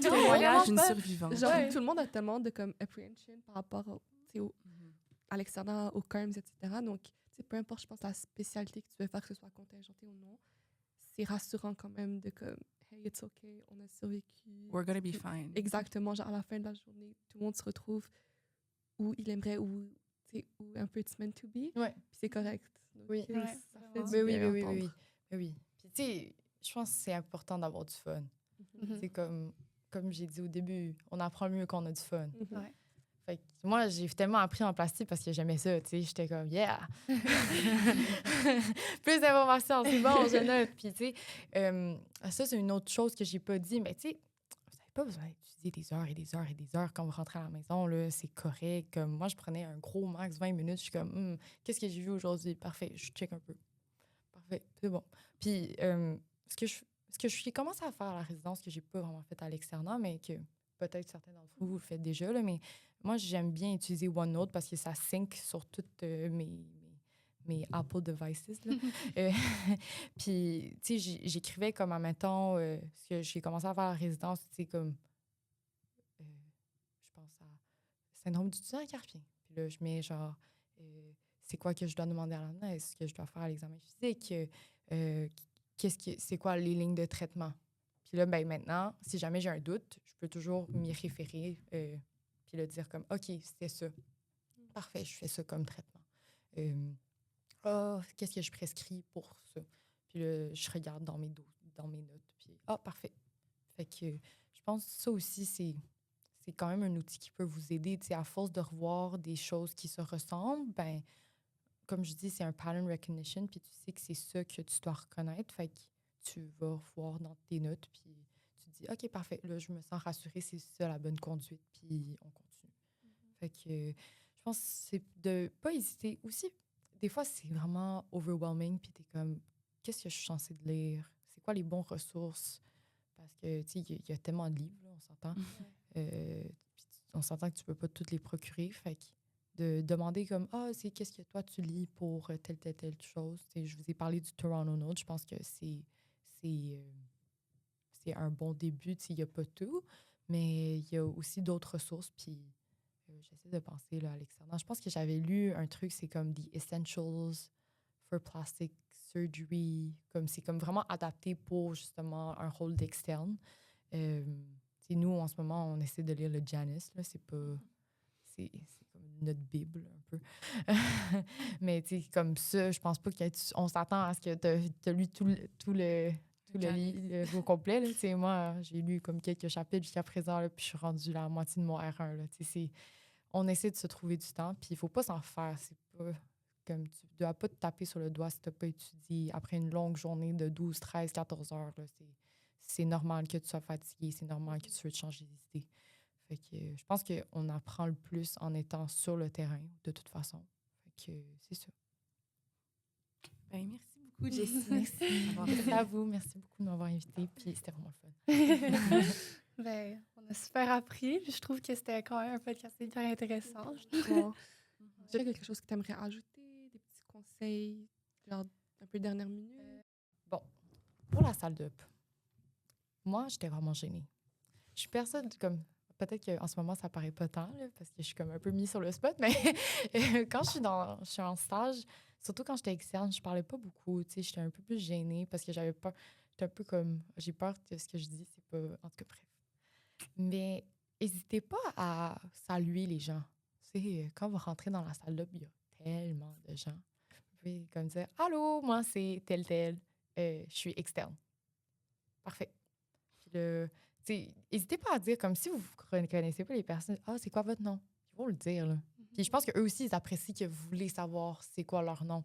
Témoignage d'une survivante. Genre, tout le monde a tellement de comme apprehension par rapport à l'externat, aux CARMS, etc. Donc, peu importe, je pense, la spécialité que tu veux faire, que ce soit contingenté ou non, c'est rassurant quand même de comme « Hey, it's okay, on a survécu. » We're gonna be fine. Exactement, genre à la fin de la journée, tout le monde se retrouve où il aimerait, où un peu it's meant to be. Ouais. Puis c'est correct. Donc, Oui. ça fait du bien à entendre. Oui. Puis tu sais, je pense que c'est important d'avoir du fun. C'est comme j'ai dit au début, on apprend mieux quand on a du fun. Ouais. Fait que moi, j'ai tellement appris en plastique parce que j'aimais ça, tu sais. J'étais comme, yeah! Plus d'informations, c'est bon, je note. Puis, tu sais, ça, c'est une autre chose que j'ai pas dit, mais tu sais, vous n'avez pas besoin d'étudier des heures et des heures et des heures quand vous rentrez à la maison, là, c'est correct. Comme, moi, je prenais un gros max 20 minutes, je suis comme, qu'est-ce que j'ai vu aujourd'hui? Parfait, je check un peu. Parfait, c'est bon. Puis, ce que j'ai commencé à faire à la résidence, que j'ai pas vraiment fait à l'externat, mais que peut-être certains d'entre vous le faites déjà, là, mais moi, j'aime bien utiliser OneNote parce que ça sync sur toutes mes Apple devices. Là. Puis, tu sais, j'écrivais comme, admettons, ce que j'ai commencé à faire à la résidence, c'est comme, je pense à syndrome du étudiant carpien. Puis là, je mets genre, c'est quoi que je dois demander à l'ANA? Est-ce que je dois faire à l'examen physique? C'est quoi les lignes de traitement? Puis là, ben maintenant, si jamais j'ai un doute, je peux toujours m'y référer puis là, dire comme, OK, c'était ça. Parfait, je fais ça comme traitement. Qu'est-ce que je prescris pour ça? Puis là, je regarde dans mes notes. Puis, parfait. Fait que je pense que ça aussi, c'est quand même un outil qui peut vous aider. Tu sais, à force de revoir des choses qui se ressemblent, ben comme je dis, c'est un pattern recognition, puis tu sais que c'est ça que tu dois reconnaître. Fait que tu vas voir dans tes notes, puis tu te dis, OK, parfait, là, je me sens rassurée, c'est ça la bonne conduite, puis on continue. Fait que je pense que c'est de pas hésiter. Aussi, des fois, c'est vraiment overwhelming, puis t'es comme, qu'est-ce que je suis censée de lire? C'est quoi les bons ressources? Parce que, tu sais, il y a tellement de livres, là, on s'entend. Puis on s'entend que tu peux pas toutes les procurer. Fait que de demander comme, c'est qu'est-ce que toi, tu lis pour telle chose. Tu sais, je vous ai parlé du Toronto Note. Je pense que c'est un bon début. Tu sais, il n'y a pas tout, mais il y a aussi d'autres ressources. Puis j'essaie de penser là, à l'externe. Je pense que j'avais lu un truc, c'est comme The Essentials for Plastic Surgery. C'est comme vraiment adapté pour justement un rôle d'externe. Nous, en ce moment, on essaie de lire le Janus. Là, c'est pas... C'est comme notre Bible, un peu. Mais tu sais, comme ça, je pense pas qu'on s'attend à ce que tu as lu tout le livre au complet. Là. Tu sais, moi, j'ai lu comme quelques chapitres jusqu'à présent, là, puis je suis rendue à la moitié de mon R1. Là. Tu sais, on essaie de se trouver du temps, puis il faut pas s'en faire. C'est pas comme tu dois pas te taper sur le doigt si tu n'as pas étudié après une longue journée de 12, 13, 14 heures. Là, c'est normal que tu sois fatigué, c'est normal que tu veux te changer d'idée. Fait que je pense qu'on apprend le plus en étant sur le terrain, de toute façon. Fait que c'est ça. Ben, merci beaucoup, Jessie. Merci à vous. Merci beaucoup de m'avoir invitée. Puis c'était vraiment le fun. Ben, on a super appris. Puis je trouve que c'était quand même un podcast hyper intéressant. Bon. Est-ce qu'il y a quelque chose que tu aimerais ajouter, des petits conseils, genre un peu dernière minute? Bon, pour la salle d'up, moi, j'étais vraiment gênée. Je suis personne comme... Peut-être qu'en ce moment, ça paraît pas tant, là, parce que je suis comme un peu mise sur le spot, mais quand je suis en stage, surtout quand j'étais externe, je parlais pas beaucoup, tu sais, j'étais un peu plus gênée parce que j'avais peur, j'étais un peu comme, j'ai peur que ce que je dis, c'est pas, en tout cas, bref. Mais n'hésitez pas à saluer les gens. Tu sais, quand vous rentrez dans la salle d'up, il y a tellement de gens. Vous pouvez comme dire, « Allô, moi, c'est tel, je suis externe. » Parfait. Puis le... N'hésitez pas à dire, comme si vous ne connaissez pas les personnes, « c'est quoi votre nom? » Ils vont le dire, là. Puis je pense qu'eux aussi, ils apprécient que vous voulez savoir c'est quoi leur nom.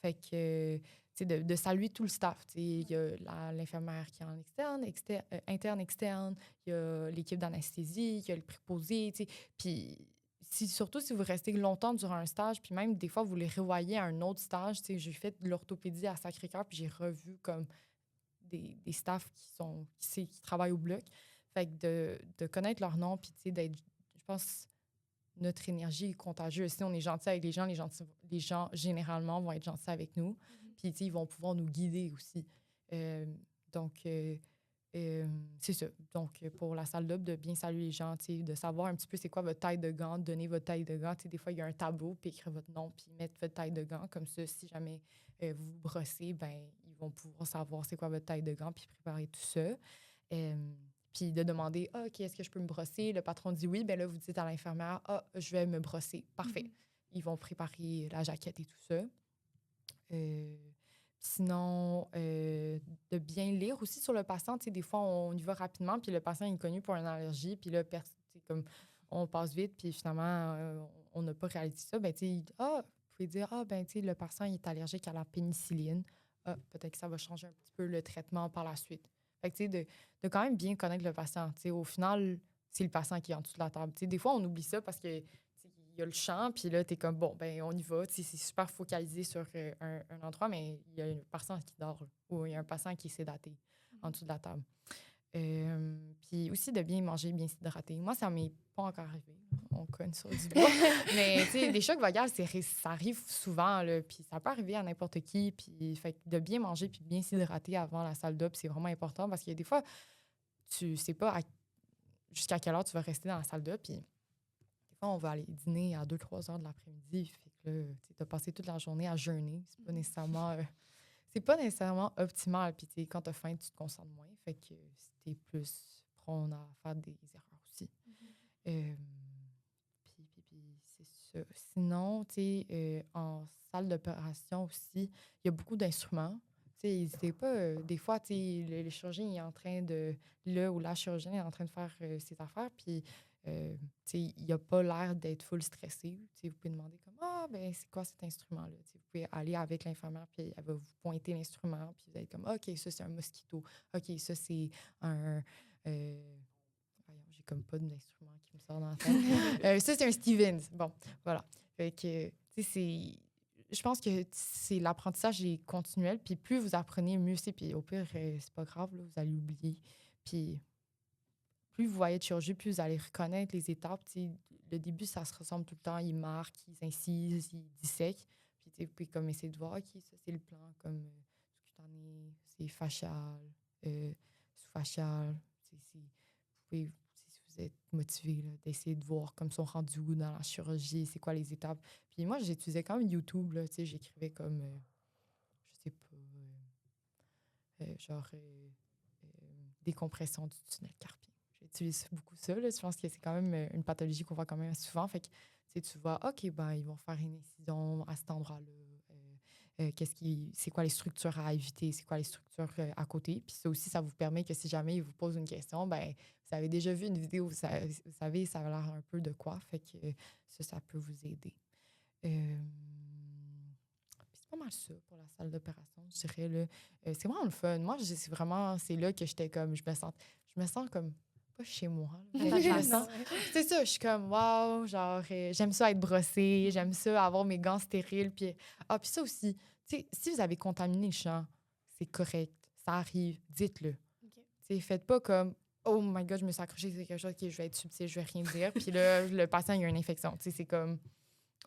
Fait que, de saluer tout le staff. Il y a l'infirmière qui est en interne, externe, il y a l'équipe d'anesthésie, il y a le préposé, puis surtout si vous restez longtemps durant un stage, puis même des fois, vous les revoyez à un autre stage. J'ai fait de l'orthopédie à Sacré-Cœur, puis j'ai revu comme des staffs qui travaillent au bloc. Fait que de connaître leur nom, puis d'être, je pense, notre énergie est contagieuse. Si on est gentil avec les gens généralement vont être gentils avec nous. Puis ils vont pouvoir nous guider aussi. Donc, c'est ça. Donc, pour la salle d'up, de bien saluer les gens, de savoir un petit peu c'est quoi votre taille de gants, donner votre taille de gants. Des fois, il y a un tableau, puis écrire votre nom, puis mettre votre taille de gants. Comme ça, si jamais vous brossez, ben ils vont pouvoir savoir c'est quoi votre taille de gants, puis préparer tout ça. Puis de demander, OK, est-ce que je peux me brosser? Le patron dit oui. Bien là, vous dites à l'infirmière, je vais me brosser. Parfait. Ils vont préparer la jaquette et tout ça. Sinon, de bien lire aussi sur le patient. Des fois, on y va rapidement, puis le patient est connu pour une allergie, puis là, comme on passe vite, puis finalement, on n'a pas réalisé ça. Ben, vous pouvez dire, le patient est allergique à la pénicilline. Peut-être que ça va changer un petit peu le traitement par la suite. Fait que, de quand même bien connaître le patient. Au final, c'est le patient qui est en dessous de la table. Des fois, on oublie ça parce que il y a le champ, puis là, t'es comme, bon, ben on y va. C'est super focalisé sur un endroit, mais il y a une personne qui dort, là, ou il y a un patient qui est sédaté en dessous de la table. Puis aussi de bien manger, bien s'hydrater. Moi, ça m'est pas encore arrivé. On cogne sur du bois. Mais des chocs vagales, ça arrive souvent, là, puis ça peut arriver à n'importe qui. Puis fait que de bien manger puis de bien s'hydrater avant la salle d'up, c'est vraiment important parce qu'il y a des fois, tu sais pas jusqu'à quelle heure tu vas rester dans la salle d'up. Puis des fois, on va aller dîner à 2-3 heures de l'après-midi. Fait que là, tu as passé toute la journée à jeûner. C'est pas nécessairement... c'est pas nécessairement optimal. Puis, tu sais, quand t'as faim, tu te concentres moins. Fait que t'es plus prône à faire des erreurs aussi. Euh, puis c'est ça. Sinon, tu sais, en salle d'opération aussi, il y a beaucoup d'instruments. Tu sais, n'hésitez pas. Des fois, tu sais, le chirurgien est en train de... Le ou la chirurgienne est en train de faire ses affaires, puis, tu sais, il n'a pas l'air d'être full stressé. Tu sais, vous pouvez demander comme, ah, ben c'est quoi cet instrument-là? Tu sais, vous pouvez aller avec l'infirmière, puis elle va vous pointer l'instrument, puis vous allez être comme, OK, ça, c'est un mosquito. OK, ça, c'est un... voyons, j'ai comme pas d'instrument qui me sort dans la tête. Ça, c'est un Stevens. Bon, voilà. Fait que, tu sais, c'est... Je pense que c'est l'apprentissage est continuel, puis plus vous apprenez, mieux c'est. Puis au pire, c'est pas grave, là, vous allez oublier. Puis plus vous voyez de chirurgie, plus vous allez reconnaître les étapes. Tu sais, le début, ça se ressemble tout le temps. Ils marquent, ils incisent, ils dissèquent. Puis tu sais, vous pouvez comme essayer de voir, OK, ça, c'est le plan, comme cutané, c'est facial, sous-facial. Vous pouvez, si vous êtes motivé, là, d'essayer de voir comme sont rendus où dans la chirurgie, c'est quoi les étapes. Puis moi, j'utilisais quand même YouTube, là, tu sais, j'écrivais comme, je sais pas, genre décompression du tunnel carpien. J'utilise beaucoup ça, là. Je pense que c'est quand même une pathologie qu'on voit quand même souvent. Fait que, tu sais, tu vois, OK, ben, ils vont faire une incision à cet endroit-là. C'est quoi les structures à éviter, c'est quoi les structures à côté. Puis ça aussi, ça vous permet que si jamais ils vous posent une question, ben vous avez déjà vu une vidéo, vous savez, ça a l'air un peu de quoi. Fait que ça peut vous aider. Puis c'est pas mal ça pour la salle d'opération, je dirais. Là. C'est vraiment le fun. Moi, c'est là que j'étais comme, je me sens comme, pas chez moi. Là, mais je me sens, c'est ça, je suis comme, wow, genre, j'aime ça être brossée, j'aime ça avoir mes gants stériles. Puis ça aussi, tu sais, si vous avez contaminé le champ, c'est correct, ça arrive, dites-le. OK. Tu sais, faites pas comme, oh my God, je me suis accrochée, c'est quelque chose qui je vais être subtil, je vais rien dire. Puis là, le patient, il a une infection. Tu sais, c'est comme,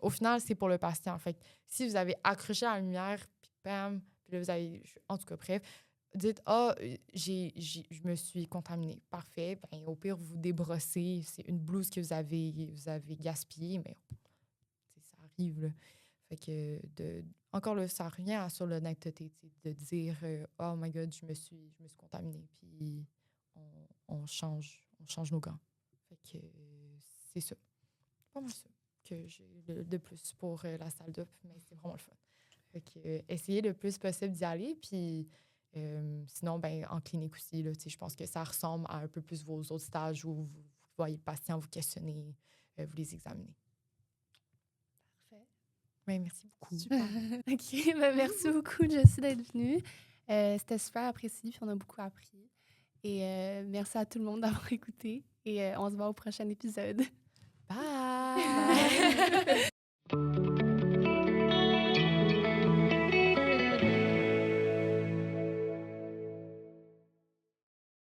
au final, c'est pour le patient. Fait que si vous avez accroché à la lumière, puis bam, puis là, vous avez, en tout cas, bref, dites, je me suis contaminée. Parfait. Ben, au pire, vous débrossez. C'est une blouse que vous avez gaspillée, mais ça arrive, là. Fait que, encore là, ça revient sur l'honnêteté, de dire, oh my God, je me suis contaminée, puis on change nos gants. Fait que c'est ça. Pas mal ça que j'ai de plus pour la salle d'op, mais c'est vraiment le fun. Fait que, essayez le plus possible d'y aller, puis sinon, ben, en clinique aussi, là, je pense que ça ressemble à un peu plus vos autres stages où vous voyez le patient, vous questionnez, vous les examinez. Parfait. Oui, merci beaucoup. Super. OK, ben merci beaucoup, Jessie, d'être venue. C'était super apprécié, puis on a beaucoup appris. Et merci à tout le monde d'avoir écouté. Et on se voit au prochain épisode. Bye! Bye.